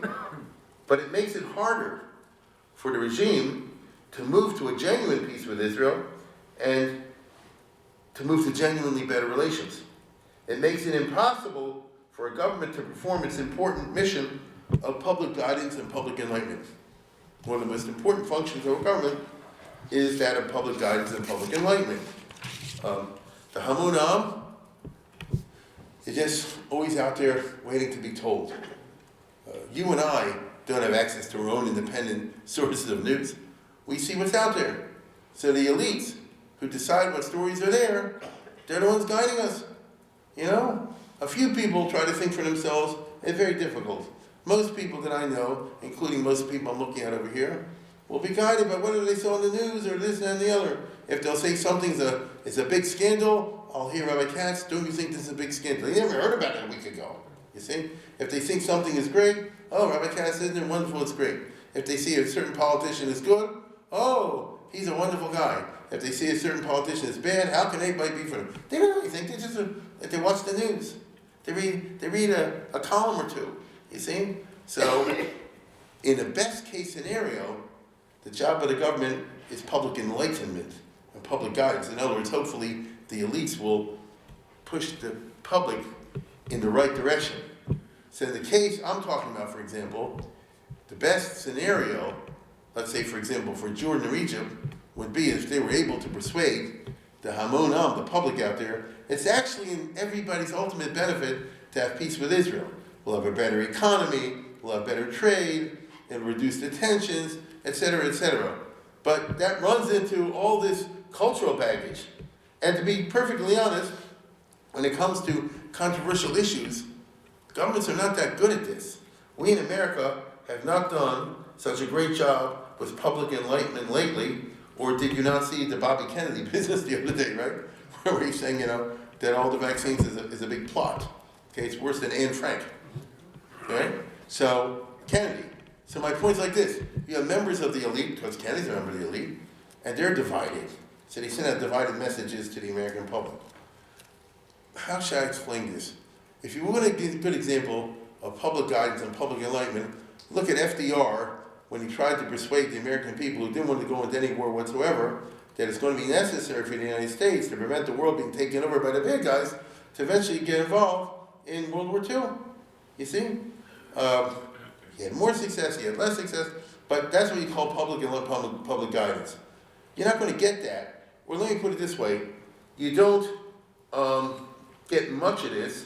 But it makes it harder for the regime to move to a genuine peace with Israel and to move to genuinely better relations. It makes it impossible for a government to perform its important mission of public guidance and public enlightenment. One of the most important functions of a government is that of public guidance and public enlightenment. The Hamunam is just always out there waiting to be told. You and I don't have access to our own independent sources of news. We see what's out there. So the elites who decide what stories are there, they're the ones guiding us. You know? A few people try to think for themselves. It's very difficult. Most people that I know, including most people I'm looking at over here, will be guided by whatever they saw in the news or this and the other. If they'll say something's a big scandal, I'll hear Rabbi Katz, don't you think this is a big scandal? They never heard about it a week ago. You see? If they think something is great, oh, Rabbi Katz, isn't it wonderful, it's great. If they see a certain politician is good, oh, he's a wonderful guy. If they see a certain politician is bad, how can anybody be for him? They don't really think, they watch the news. They read a column or two, you see? So, in a best case scenario, the job of the government is public enlightenment and public guidance. In other words, hopefully the elites will push the public in the right direction. So in the case I'm talking about, for example, the best scenario, let's say for example for Jordan or Egypt, would be if they were able to persuade the Hamonam, the public out there, it's actually in everybody's ultimate benefit to have peace with Israel. We'll have a better economy, we'll have better trade, it'll reduce the tensions, etc., etc. But that runs into all this cultural baggage. And to be perfectly honest, when it comes to controversial issues, governments are not that good at this. We in America have not done such a great job with public enlightenment lately. Or did you not see the Bobby Kennedy business the other day, right? Where he's saying, that all the vaccines is a big plot. Okay, it's worse than Anne Frank. Okay? So, Kennedy. So my point's like this. You have members of the elite, because Kennedy's a member of the elite, and they're divided. So they send out divided messages to the American public. How should I explain this? If you want to give a good example of public guidance and public enlightenment, look at FDR when he tried to persuade the American people who didn't want to go into any war whatsoever that it's going to be necessary for the United States to prevent the world being taken over by the bad guys to eventually get involved in World War II. You see? He had more success, he had less success, but that's what you call public guidance. You're not going to get that. Or let me put it this way. You don't get much of this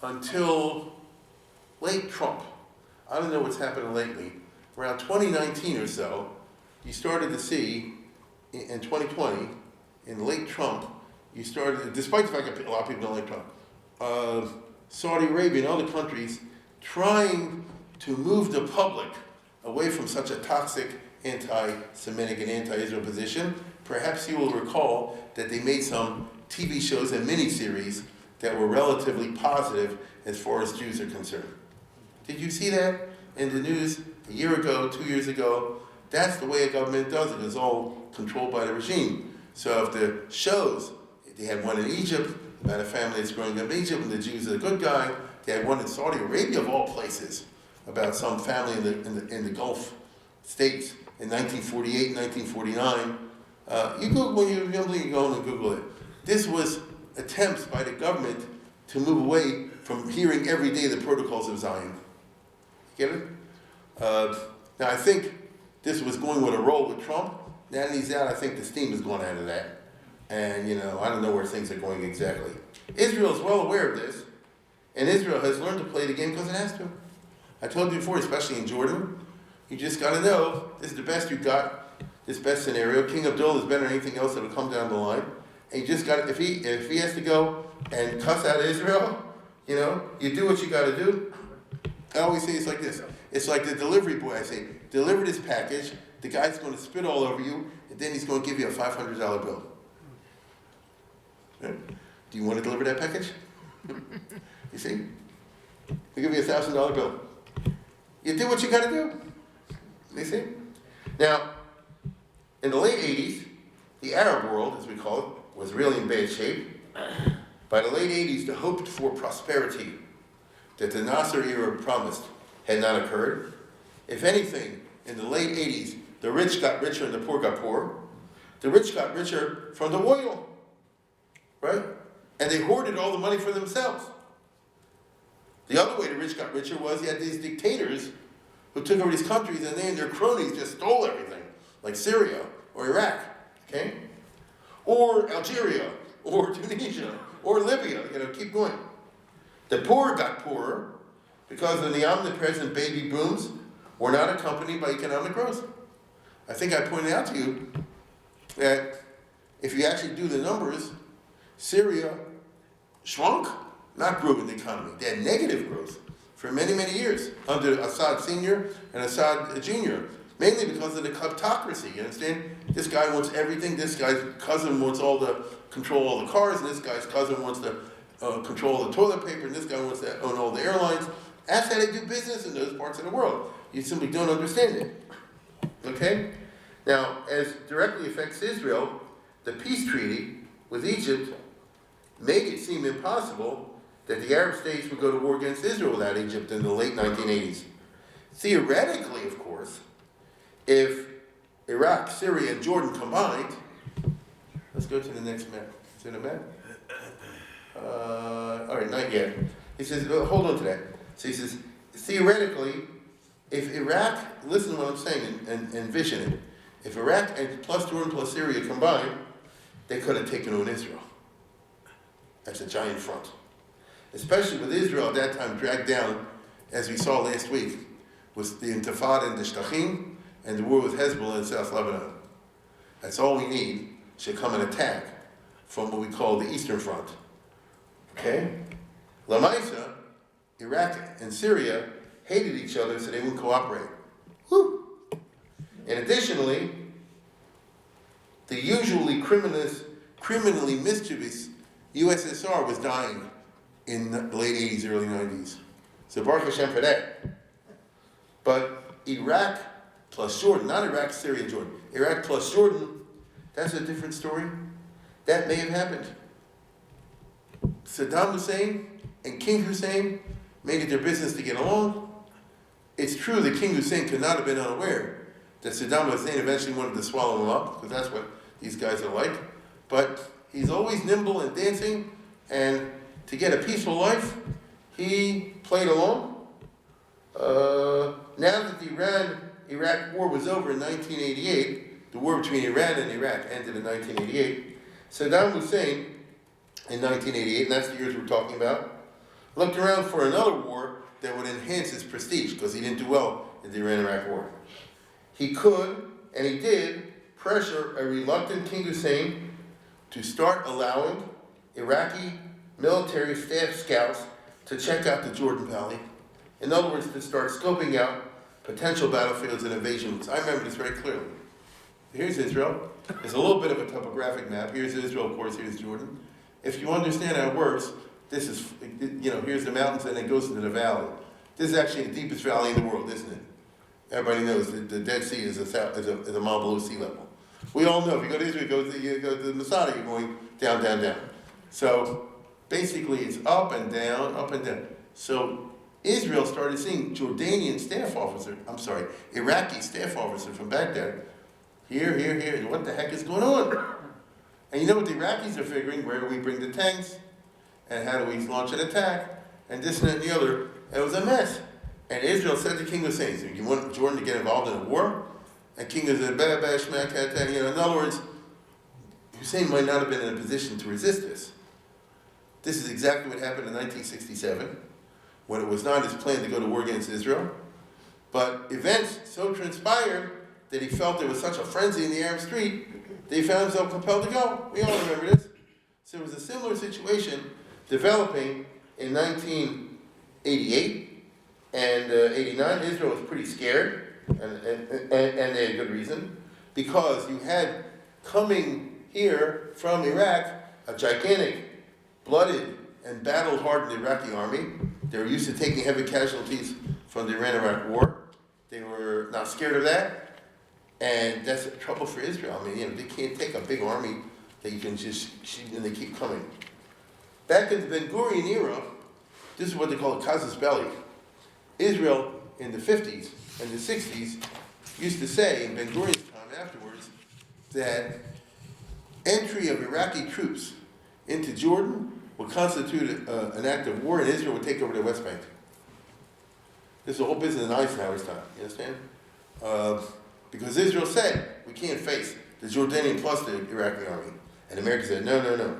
until late Trump. I don't know what's happening lately. Around 2019 or so, you started to see, in 2020, in late Trump, you started, despite the fact that a lot of people don't like Trump, Saudi Arabia and other countries trying to move the public away from such a toxic anti-Semitic and anti-Israel position. Perhaps you will recall that they made some TV shows and miniseries that were relatively positive as far as Jews are concerned. Did you see that in the news a year ago, 2 years ago? That's the way a government does it. It's all controlled by the regime. So if the shows, they had one in Egypt about a family that's growing up in Egypt and the Jews are the good guy. They had one in Saudi Arabia of all places about some family in the Gulf states in 1948, 1949. You Google, when you're young, you go and Google it. This was attempts by the government to move away from hearing every day the protocols of Zion. Get it? Now I think this was going with a roll with Trump. Now that he's out, I think the steam is going out of that. And I don't know where things are going exactly. Israel is well aware of this, and Israel has learned to play the game because it has to. I told you before, especially in Jordan, you just got to know this is the best you got, this best scenario. King Abdullah is better than anything else that will come down the line. And you just got, if he has to go and cuss out Israel, you do what you got to do. I always say it's like this. It's like the delivery boy. I say, deliver this package. The guy's going to spit all over you, and then he's going to give you a $500 bill. Right? Do you want to deliver that package? You see? He'll give you a $1,000 bill. You do what you got to do. You see? Now, in the late 80s, the Arab world, as we call it, was really in bad shape. By the late 80s, the hoped for prosperity that the Nasser era promised had not occurred. If anything, in the late 80s, the rich got richer and the poor got poorer. The rich got richer from the oil, right? And they hoarded all the money for themselves. The other way the rich got richer was you had these dictators who took over these countries and they and their cronies just stole everything, like Syria or Iraq, okay? Or Algeria, or Tunisia, or Libya, keep going. The poor got poorer because of the omnipresent baby booms were not accompanied by economic growth. I think I pointed out to you that if you actually do the numbers, Syria shrunk, not grew in the economy. They had negative growth for many, many years under Assad Sr. and Assad Jr., mainly because of the kleptocracy, you understand? This guy wants everything, this guy's cousin wants control all the cars, and this guy's cousin wants to control all the toilet paper, and this guy wants to own all the airlines. That's how they do business in those parts of the world. You simply don't understand it. Okay? Now, as directly affects Israel, the peace treaty with Egypt made it seem impossible that the Arab states would go to war against Israel without Egypt in the late 1980s. Theoretically, of course, if Iraq, Syria, and Jordan combined, let's go to the next map. Is it a map? All right, not yet. He says, hold on to that. So he says, theoretically, if Iraq, listen to what I'm saying and envision it. If Iraq and plus Jordan plus Syria combined, they could have taken on Israel. That's a giant front. Especially with Israel at that time dragged down, as we saw last week, with the Intifada and the Shtachim, and the war with Hezbollah in South Lebanon. That's all we need should come an attack from what we call the Eastern Front. Okay? Lamaisa, Iraq and Syria hated each other so they wouldn't cooperate. Whew. And additionally, the usually criminally mischievous USSR was dying in the late 80s, early 90s. So Baruch Hashem for that. But Iraq plus Jordan, not Iraq, Syria, Jordan. Iraq plus Jordan, that's a different story. That may have happened. Saddam Hussein and King Hussein made it their business to get along. It's true that King Hussein could not have been unaware that Saddam Hussein eventually wanted to swallow him up, because that's what these guys are like. But he's always nimble and dancing, and to get a peaceful life, he played along. Now that the Iran-Iraq war was over in 1988, the war between Iran and Iraq ended in 1988, Saddam Hussein, in 1988, and that's the years we're talking about, looked around for another war that would enhance his prestige, because he didn't do well in the Iran-Iraq war. He could, and he did, pressure a reluctant King Hussein to start allowing Iraqi military staff scouts to check out the Jordan Valley. In other words, to start scoping out potential battlefields and invasions. I remember this very clearly. Here's Israel. There's a little bit of a topographic map. Here's Israel, of course, here's Jordan. If you understand how it works, this is, here's the mountains and it goes into the valley. This is actually the deepest valley in the world, isn't it? Everybody knows that the Dead Sea is a mile below sea level. We all know if you go to Israel, you go to Masada, you're going down, down, down. So basically it's up and down, up and down. So Israel started seeing Iraqi staff officer from Baghdad. Here, what the heck is going on? And you know what the Iraqis are figuring? Where do we bring the tanks? And how do we launch an attack? And this and that and the other. It was a mess. And Israel said to King Hussein, so you want Jordan to get involved in a war? And King Hussein said, in other words, Hussein might not have been in a position to resist this. This is exactly what happened in 1967, when it was not his plan to go to war against Israel. But events so transpired that he felt there was such a frenzy in the Arab street that he found himself compelled to go. We all remember this. So it was a similar situation developing in 1988 and 89. Israel was pretty scared, and they had good reason, because you had coming here from Iraq a gigantic, blooded, and battle-hardened Iraqi army. They were used to taking heavy casualties from the Iran-Iraq war. They were not scared of that. And that's the trouble for Israel. I mean, they can't take a big army that you can just, and they keep coming. Back in the Ben-Gurion era, this is what they call a casus belli. Israel in the 50s and the 60s used to say, in Ben-Gurion's time afterwards, that entry of Iraqi troops into Jordan would constitute an act of war, and Israel would take over the West Bank. This is the whole business in Eisenhower's time, you understand? Because Israel said, we can't face the Jordanian plus the Iraqi army. And America said, no, no, no.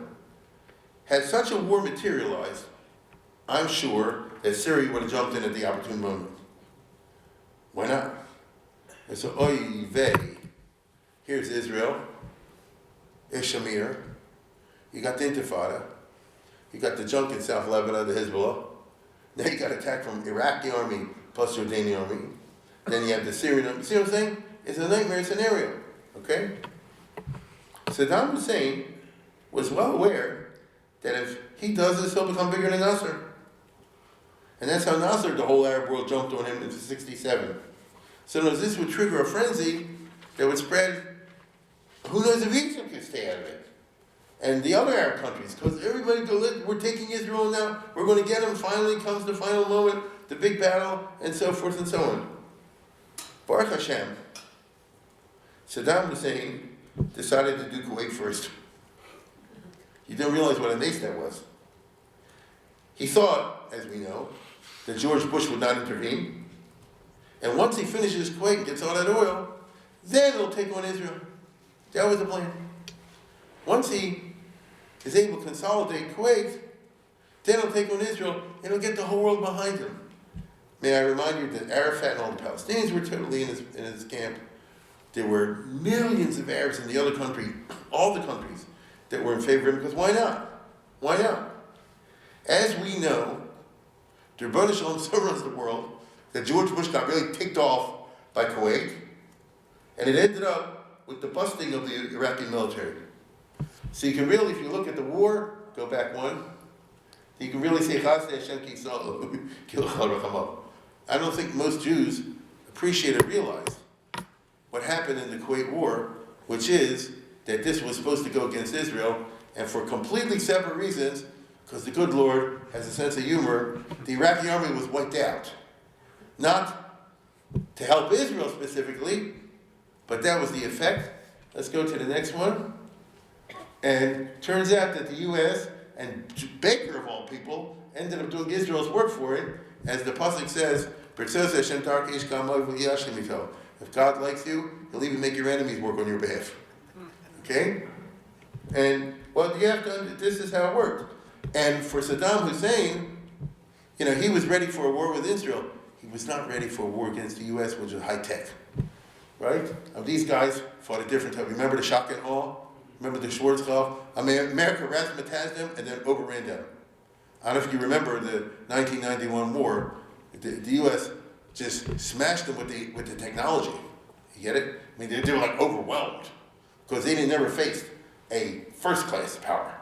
Had such a war materialized, I'm sure that Syria would have jumped in at the opportune moment. Why not? And so, oy vey, here's Israel, Shamir, you got the Intifada, you got the junk in South Lebanon, the Hezbollah, now you got attack from Iraqi army plus Jordanian army, then you have the Syrian army. See what I'm saying? It's a nightmare scenario, okay? Saddam Hussein was well aware that if he does this, he'll become bigger than Nasser. And that's how Nasser, the whole Arab world, jumped on him in 1967. So this would trigger a frenzy that would spread, who knows if Egypt could stay out of it. And the other Arab countries, because everybody goes, we're taking Israel now, we're going to get them, finally comes the final moment, the big battle, and so forth and so on. Baruch Hashem, Saddam Hussein decided to do Kuwait first. He didn't realize what a nace that was. He thought, as we know, that George Bush would not intervene. And once he finishes Kuwait and gets all that oil, then he'll take on Israel. That was the plan. Once he is able to consolidate Kuwait, then he'll take on Israel and he'll get the whole world behind him. May I remind you that Arafat and all the Palestinians were totally in his camp. There were millions of Arabs in the other country, all the countries, that were in favor of him, because why not? Why not? As we know, the Rebbeinu Shalom so runs the world that George Bush got really ticked off by Kuwait, and it ended up with the busting of the Iraqi military. So you can really, if you look at the war, go back one, you can really say, I don't think most Jews appreciate or realize what happened in the Kuwait War, which is that this was supposed to go against Israel, and for completely separate reasons, because the good Lord has a sense of humor, the Iraqi army was wiped out. Not to help Israel specifically, but that was the effect. Let's go to the next one. And turns out that the U.S. and Baker, of all people, ended up doing Israel's work for it, as the pasuk says, if God likes you, he'll even make your enemies work on your behalf. Okay? And, well, you have to, this is how it worked. And for Saddam Hussein, he was ready for a war with Israel. He was not ready for a war against the U.S., which was high-tech. Right? These guys fought a different type. Remember the Shotgun Hall? Remember the Schwarzkopf? America razzmatazed them and then overran them. I don't know if you remember the 1991 war. The U.S. just smashed them with the technology. You get it? They were like overwhelmed because they never faced a first-class power.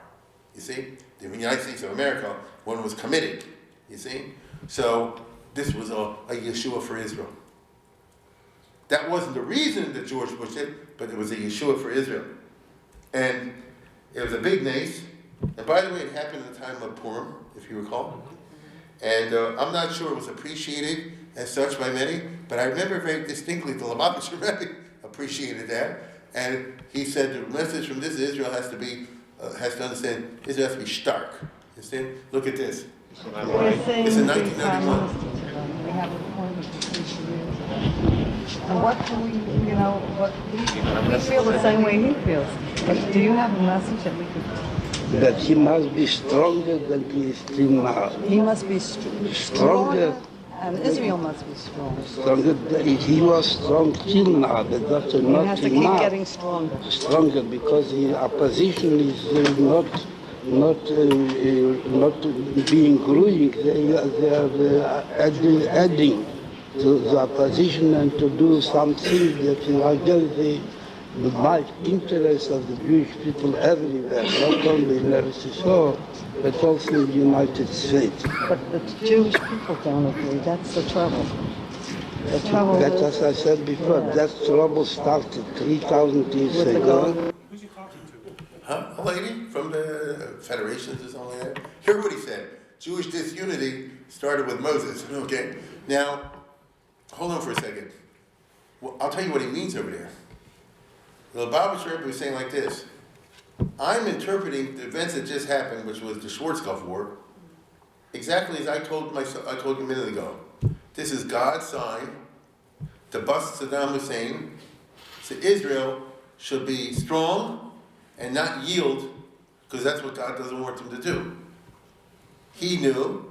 You see? The United States of America, one was committed. You see? So this was a Yeshua for Israel. That wasn't the reason that George Bush did, but it was a Yeshua for Israel. And it was a big nace. And by the way, it happened at the time of Purim, if you recall. And I'm not sure it was appreciated as such by many, but I remember very distinctly the Lubavitcher Rebbe appreciated that. And he said the message from this is Israel has to understand, Israel has to be stark. Understand? Look at this. It's in 1991. We have a point of appreciation. And what do we feel the same way he feels. But do you have a message that we could... That he must be stronger than he is till now. He must be stronger, and Israel must be stronger. Stronger. He was strong till now, but that's not he has to keep enough. Getting stronger. Stronger, because the opposition is not being growing. They are adding to the opposition and to do something that is against the life interest of the Jewish people everywhere, not only in Eretz Yisrael, but also in the United States. But the Jewish people don't agree. That's the trouble. That, as I said before, that trouble started 3,000 years With the ago. goat. Who's he talking to? Huh? A lady from the Federations or something like that. Here's what he said. Jewish disunity started with Moses. Okay? Now, hold on for a second. Well, I'll tell you what he means over there. The Lubavitch Rebbe was saying like this. I'm interpreting the events that just happened, which was the Schwarzkopf War, exactly as I told you a minute ago. This is God's sign to bust Saddam Hussein, so Israel should be strong and not yield, because that's what God doesn't want them to do. He knew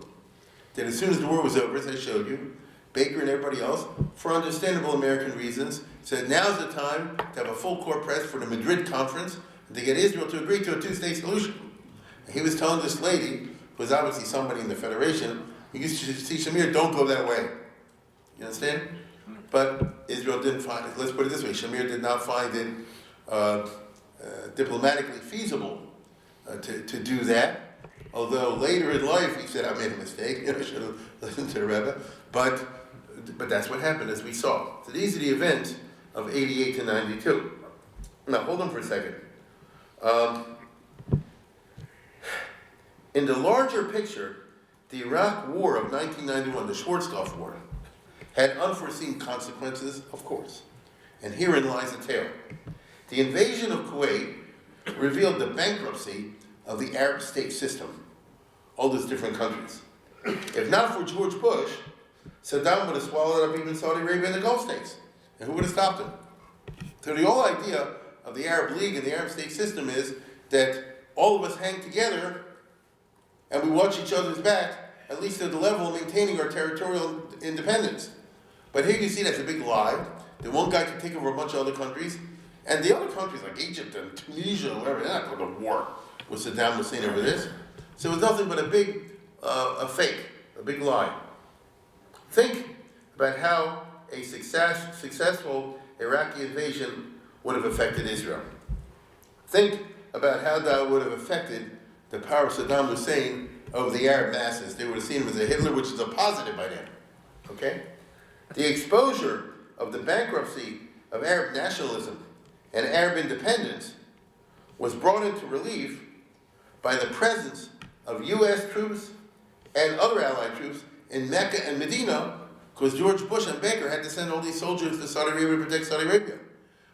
that as soon as the war was over, as I showed you, Baker and everybody else, for understandable American reasons, said now's the time to have a full court press for the Madrid conference and to get Israel to agree to a two-state solution. And he was telling this lady, who was obviously somebody in the Federation, you used to see Shamir, don't go that way. You understand? But Israel didn't find it, let's put it this way, Shamir did not find it diplomatically feasible to do that. Although later in life he said, I made a mistake, I should have listened to the Rebbe. But that's what happened, as we saw. So these are the events of 88 to 92. Now, hold on for a second. In the larger picture, the Iraq War of 1991, the Schwarzkopf War, had unforeseen consequences, of course. And herein lies the tale. The invasion of Kuwait revealed the bankruptcy of the Arab state system, all those different countries. If not for George Bush, Saddam would have swallowed up even Saudi Arabia and the Gulf states. And who would have stopped him? So the whole idea of the Arab League and the Arab state system is that all of us hang together and we watch each other's back, at least at the level of maintaining our territorial independence. But here you see that's a big lie. That one guy can take over a bunch of other countries, and the other countries like Egypt and Tunisia and whatever, they're not going to war with Saddam Hussein over this. So it was nothing but a big, a fake, a big lie. Think about how a successful Iraqi invasion would have affected Israel. Think about how that would have affected the power of Saddam Hussein over the Arab masses. They would have seen him as a Hitler, which is a positive by then. Okay? The exposure of the bankruptcy of Arab nationalism and Arab independence was brought into relief by the presence of U.S. troops and other allied troops in Mecca and Medina, because George Bush and Baker had to send all these soldiers to Saudi Arabia to protect Saudi Arabia,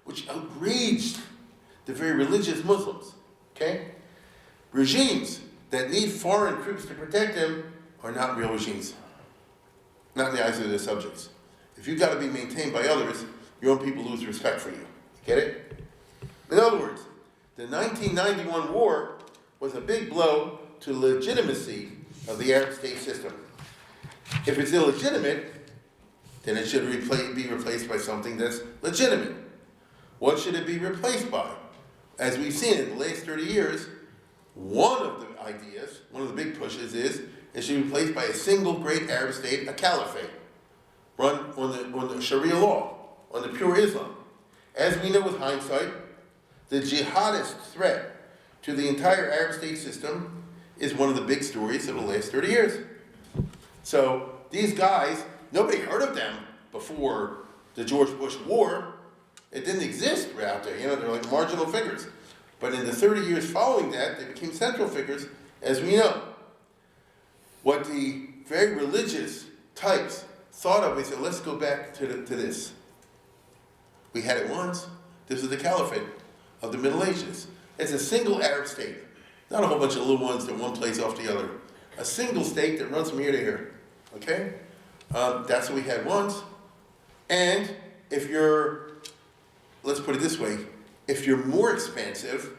which outraged the very religious Muslims. Okay? Regimes that need foreign troops to protect them are not real regimes, not in the eyes of their subjects. If you've got to be maintained by others, your own people lose respect for you. Get it? In other words, the 1991 war was a big blow to the legitimacy of the Arab state system. If it's illegitimate, then it should be replaced by something that's legitimate. What should it be replaced by? As we've seen in the last 30 years, one of the ideas, one of the big pushes is it should be replaced by a single great Arab state, a caliphate, run on the Sharia law, on the pure Islam. As we know with hindsight, the jihadist threat to the entire Arab state system is one of the big stories of the last 30 years. So these guys, nobody heard of them before the George Bush War. It didn't exist out there, they're like marginal figures. But in the 30 years following that, they became central figures, as we know. What the very religious types thought of, we said, let's go back to this. We had it once. This is the caliphate of the Middle Ages. It's a single Arab state, not a whole bunch of little ones that one plays off the other. A single state that runs from here to here. Okay? That's what we had once. And if you're, let's put it this way, if you're more expansive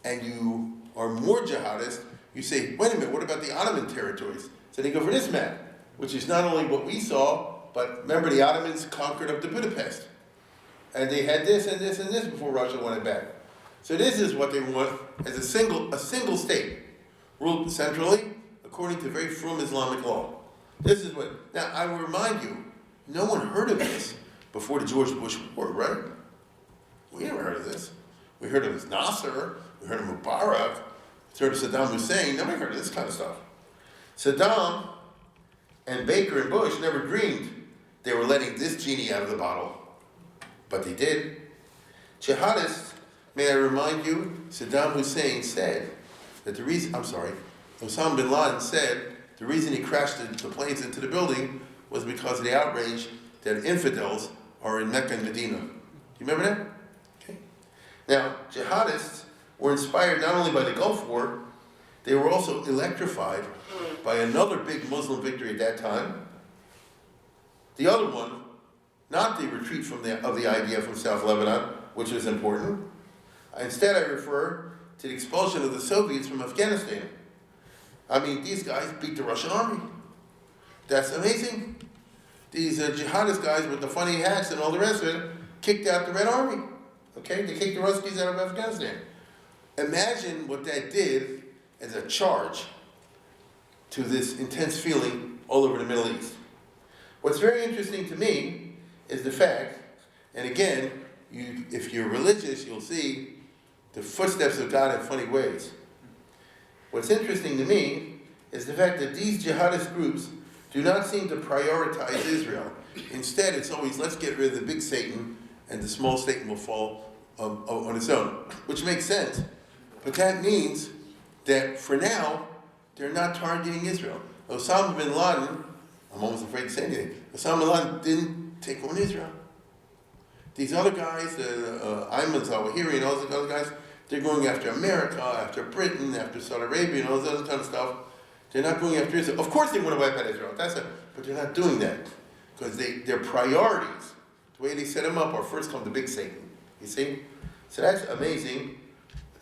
and you are more jihadist, you say, wait a minute, what about the Ottoman territories? So they go for this map, which is not only what we saw, but remember the Ottomans conquered up to Budapest. And they had this and this and this before Russia won it back. So this is what they want as a single state, ruled centrally according to very frum Islamic law. This is what, now I will remind you, no one heard of this before the George Bush War, right? We never heard of this. We heard of Nasser, we heard of Mubarak, we heard of Saddam Hussein, nobody heard of this kind of stuff. Saddam and Baker and Bush never dreamed they were letting this genie out of the bottle, but they did. Jihadists, may I remind you, Saddam Hussein said that Osama bin Laden said the reason he crashed the planes into the building was because of the outrage that infidels are in Mecca and Medina. Do you remember that? Okay. Now, jihadists were inspired not only by the Gulf War, they were also electrified by another big Muslim victory at that time. The other one, not the retreat of the IDF from South Lebanon, which was important. Instead, I refer to the expulsion of the Soviets from Afghanistan. I mean, these guys beat the Russian army. That's amazing. These jihadist guys with the funny hats and all the rest of it kicked out the Red Army. Okay, they kicked the Ruskies out of Afghanistan. Imagine what that did as a charge to this intense feeling all over the Middle East. What's very interesting to me is the fact, and again, if you're religious, you'll see the footsteps of God in funny ways. What's interesting to me is the fact that these jihadist groups do not seem to prioritize Israel. Instead, it's always, let's get rid of the big Satan, and the small Satan will fall on its own, which makes sense. But that means that for now, they're not targeting Israel. Osama bin Laden, I'm almost afraid to say anything, Osama bin Laden didn't take on Israel. These other guys, Ayman Zawahiri and all those other guys, they're going after America, after Britain, after Saudi Arabia, and all this other kind of stuff. They're not going after Israel. Of course they want to wipe out Israel, but they're not doing that. Because their priorities, the way they set them up, are first come the big Satan. You see? So that's amazing.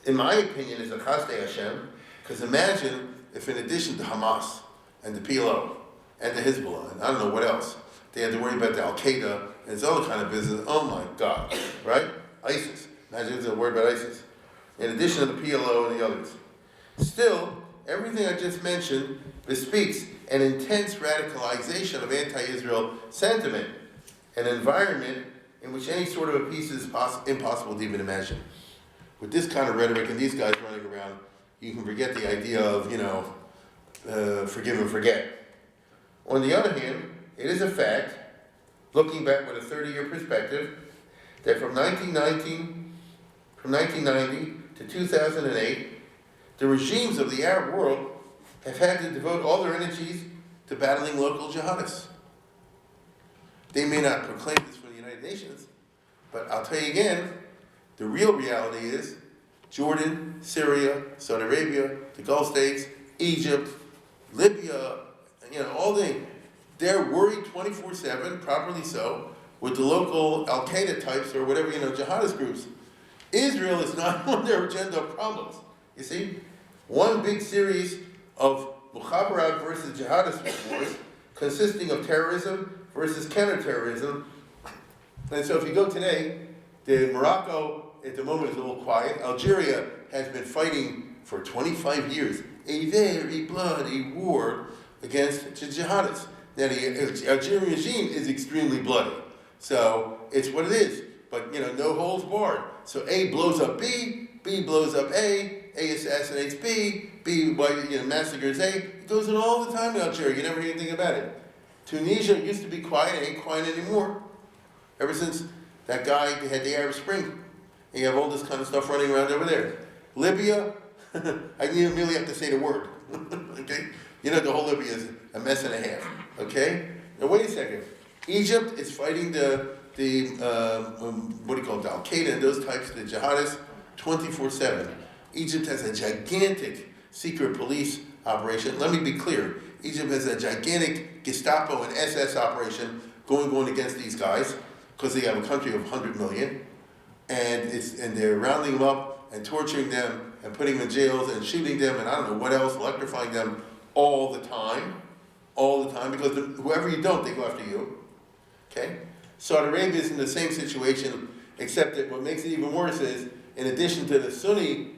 In my opinion, is a Chasdei Hashem. Because imagine if in addition to Hamas, and the PLO, and the Hezbollah, and I don't know what else, they had to worry about the Al-Qaeda, and this other kind of business. Oh my God, right? ISIS. Imagine if they worry about ISIS. In addition to the PLO and the others. Still, everything I just mentioned bespeaks an intense radicalization of anti-Israel sentiment, an environment in which any sort of a peace is impossible to even imagine. With this kind of rhetoric and these guys running around, you can forget the idea of, forgive and forget. On the other hand, it is a fact, looking back with a 30-year perspective, that from 1990 to 2008, the regimes of the Arab world have had to devote all their energies to battling local jihadists. They may not proclaim this for the United Nations, but I'll tell you again, the real reality is Jordan, Syria, Saudi Arabia, the Gulf states, Egypt, Libya, they're worried 24/7, properly so, with the local Al-Qaeda types or whatever, jihadist groups. Israel is not on their agenda of problems. You see? One big series of Mukhabarat versus jihadist wars consisting of terrorism versus counterterrorism. And so if you go today, Morocco at the moment is a little quiet. Algeria has been fighting for 25 years a very bloody war against the jihadists. Now the Algerian regime is extremely bloody. So it's what it is. But no holds barred. So A blows up B, B blows up A assassinates B massacres A. It goes on all the time in Algeria. You never hear anything about it. Tunisia used to be quiet, it ain't quiet anymore. Ever since that guy had the Arab Spring. And you have all this kind of stuff running around over there. Libya, I merely have to say the word. Okay? The whole Libya is a mess and a half. Okay? Now wait a second. Egypt is fighting the Al-Qaeda and those types, the jihadists, 24/7. Egypt has a gigantic secret police operation. Let me be clear. Egypt has a gigantic Gestapo and SS operation going against these guys because they have a country of 100 million. And they're rounding them up and torturing them and putting them in jails and shooting them and I don't know what else, electrifying them all the time, because whoever you don't, they go after you. Okay? Saudi Arabia is in the same situation, except that what makes it even worse is, in addition to the Sunni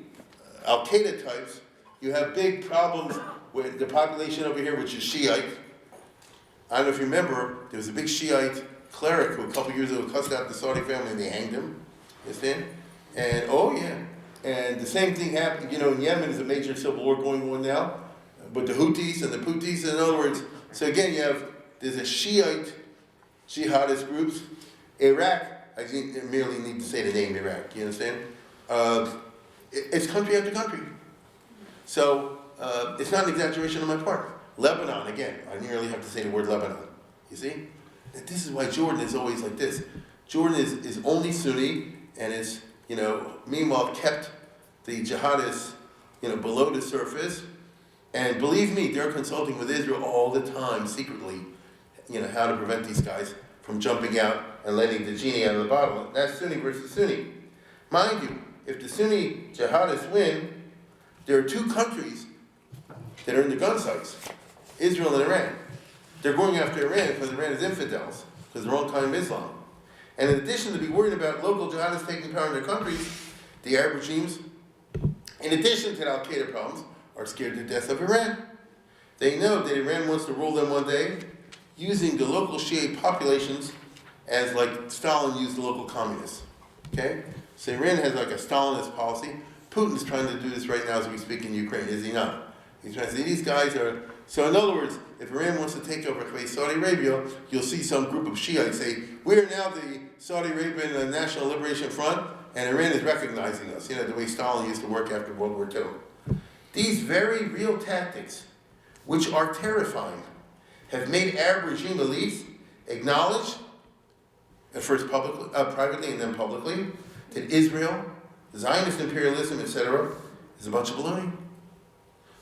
Al-Qaeda types, you have big problems with the population over here, which is Shiite. I don't know if you remember, there was a big Shiite cleric who a couple years ago cussed out the Saudi family and they hanged him. You understand? And and the same thing happened, in Yemen is a major civil war going on now, but the Houthis and the Pouthis, in other words, so again there's a Shiite jihadist groups. Iraq, I merely need to say the name Iraq, you understand? It's country after country. So it's not an exaggeration on my part. Lebanon, again, I nearly have to say the word Lebanon. You see? This is why Jordan is always like this. Jordan is only Sunni, and is, meanwhile kept the jihadists, below the surface. And believe me, they're consulting with Israel all the time, secretly, how to prevent these guys from jumping out and letting the genie out of the bottle. That's Sunni versus Sunni. Mind you, if the Sunni jihadists win, there are two countries that are in the gun sights, Israel and Iran. They're going after Iran because Iran is infidels, because they're all kind of Islam. And in addition to be worried about local jihadists taking power in their countries, the Arab regimes, in addition to the Al-Qaeda problems, are scared to death of Iran. They know that Iran wants to rule them one day, using the local Shiite populations as like Stalin used the local communists. Okay? So Iran has like a Stalinist policy. Putin's trying to do this right now as we speak in Ukraine, is he not? He's trying to say these guys are... So in other words, if Iran wants to take over Saudi Arabia, you'll see some group of Shiites say, we are now the Saudi Arabian National Liberation Front, and Iran is recognizing us, the way Stalin used to work after World War II. These very real tactics, which are terrifying, have made Arab regime elites acknowledge, at first publicly, privately and then publicly, that Israel, Zionist imperialism, etc., is a bunch of baloney.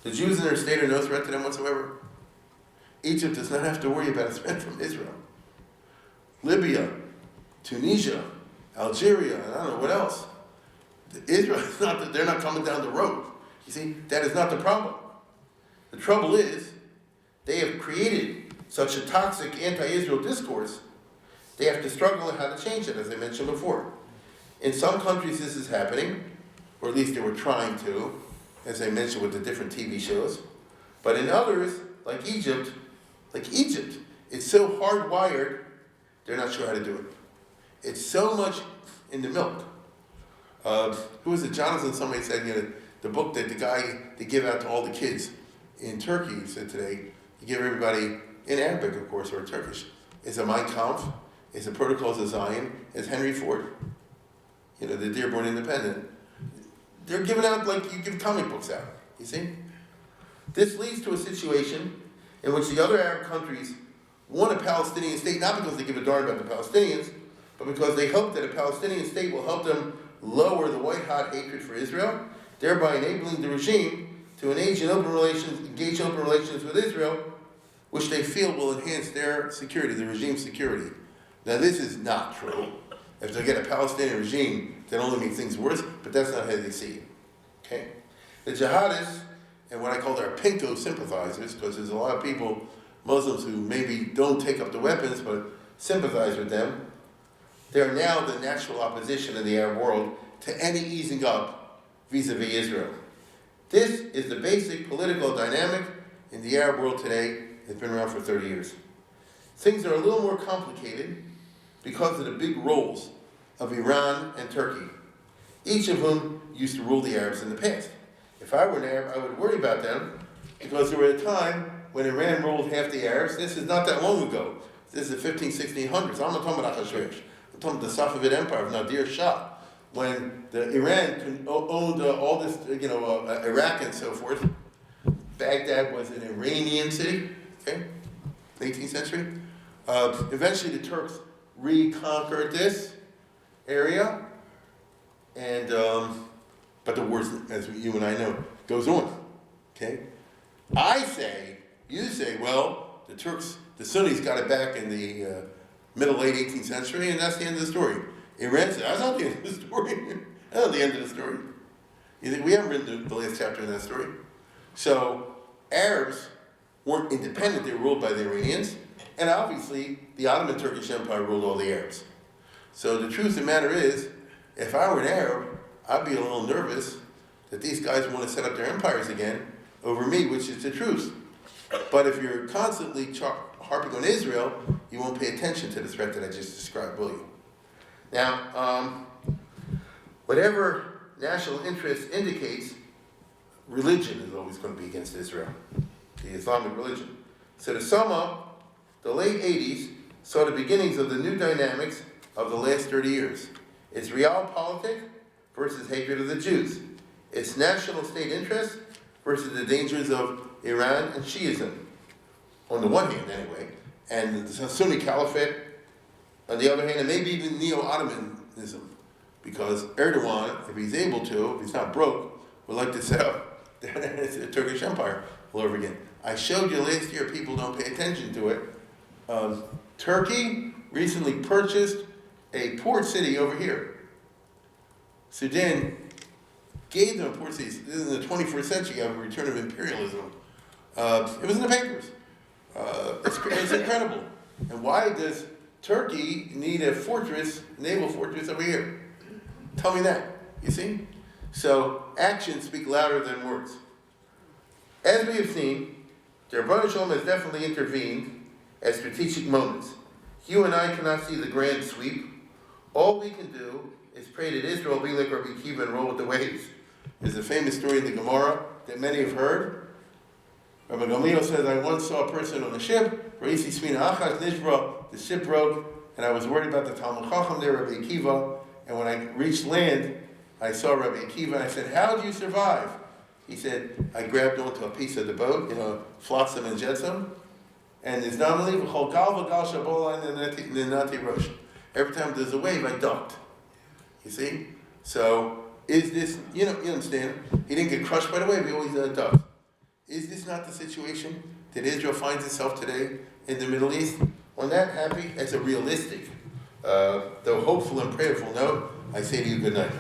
The Jews in their state are no threat to them whatsoever. Egypt does not have to worry about a threat from Israel. Libya, Tunisia, Algeria, and I don't know what else. Israel is not, they're not coming down the road. You see, that is not the problem. The trouble is, they have created such a toxic anti-Israel discourse, they have to struggle on how to change it, as I mentioned before. In some countries this is happening, or at least they were trying to, as I mentioned with the different TV shows. But in others, like Egypt, it's so hardwired, they're not sure how to do it. It's so much in the milk. Who was it? Jonathan, somebody said, the book that the guy, they give out to all the kids in Turkey, said today, you give everybody, in Arabic of course, or Turkish, it's a Mein Kampf, it's a Protocols of Zion, it's Henry Ford, the Dearborn Independent. They're giving out like you give comic books out, you see? This leads to a situation in which the other Arab countries want a Palestinian state, not because they give a darn about the Palestinians, but because they hope that a Palestinian state will help them lower the white-hot hatred for Israel, thereby enabling the regime to engage in open relations with Israel, which they feel will enhance their security, the regime's security. Now this is not true. If they get a Palestinian regime, that only makes things worse, but that's not how they see it. Okay? The jihadists, and what I call their pinko sympathizers, because there's a lot of people, Muslims, who maybe don't take up the weapons, but sympathize with them, they're now the natural opposition in the Arab world to any easing up vis-a-vis Israel. This is the basic political dynamic in the Arab world today. It's been around for 30 years. Things are a little more complicated because of the big roles of Iran and Turkey, each of whom used to rule the Arabs in the past. If I were an Arab, I would worry about them because there was a time when Iran ruled half the Arabs. This is not that long ago. This is the 1600s. I'm not talking about Ahasuerus. I'm talking about the Safavid Empire of Nadir Shah, when Iran owned all this, Iraq and so forth. Baghdad was an Iranian city, okay, 18th century. Eventually the Turks reconquered this area, and but the wars, as you and I know, goes on. Okay, you say, well, the Turks, the Sunnis got it back in the late 18th century, and that's the end of the story. Iran said, that's not the end of the story. That's not the end of the story. You think we haven't written the last chapter in that story? So Arabs weren't independent; they were ruled by the Iranians. And obviously, the Ottoman Turkish Empire ruled all the Arabs. So the truth of the matter is, if I were an Arab, I'd be a little nervous that these guys want to set up their empires again over me, which is the truth. But if you're constantly harping on Israel, you won't pay attention to the threat that I just described, will you? Now, whatever national interest indicates, religion is always going to be against Israel, the Islamic religion. So to sum up, the late 80s saw the beginnings of the new dynamics of the last 30 years. Its realpolitik versus hatred of the Jews. Its national state interest versus the dangers of Iran and Shiism, on the one hand anyway, and the Sunni Caliphate on the other hand, and maybe even Neo-Ottomanism, because Erdogan, if he's able to, if he's not broke, would like to set up the Turkish Empire all over again. I showed you last year, people don't pay attention to it. Turkey recently purchased a port city over here. Sudan gave them a port city. This is in the 21st century, a return of imperialism. It was in the papers. It's incredible. And why does Turkey need a fortress, naval fortress over here? Tell me that, you see? So actions speak louder than words. As we have seen, the Rebbeinu Shalom has definitely intervened at strategic moments. You and I cannot see the grand sweep. All we can do is pray that Israel be like Rabbi Akiva and roll with the waves. There's a famous story in the Gemara that many have heard. Rabbi Gamliel says, I once saw a person on a ship, the ship broke, and I was worried about the Talmud Chacham there, Rabbi Akiva, and when I reached land, I saw Rabbi Akiva, and I said, how did you survive? He said, I grabbed onto a piece of the boat, flotsam and jetsam, and it's not unbelievable. Every time there's a wave, I ducked. You see? So, is this, you understand, he didn't get crushed by the wave, he always ducked. Is this not the situation that Israel finds itself today in the Middle East? On that happy, as a realistic, though hopeful and prayerful note, I say to you good night.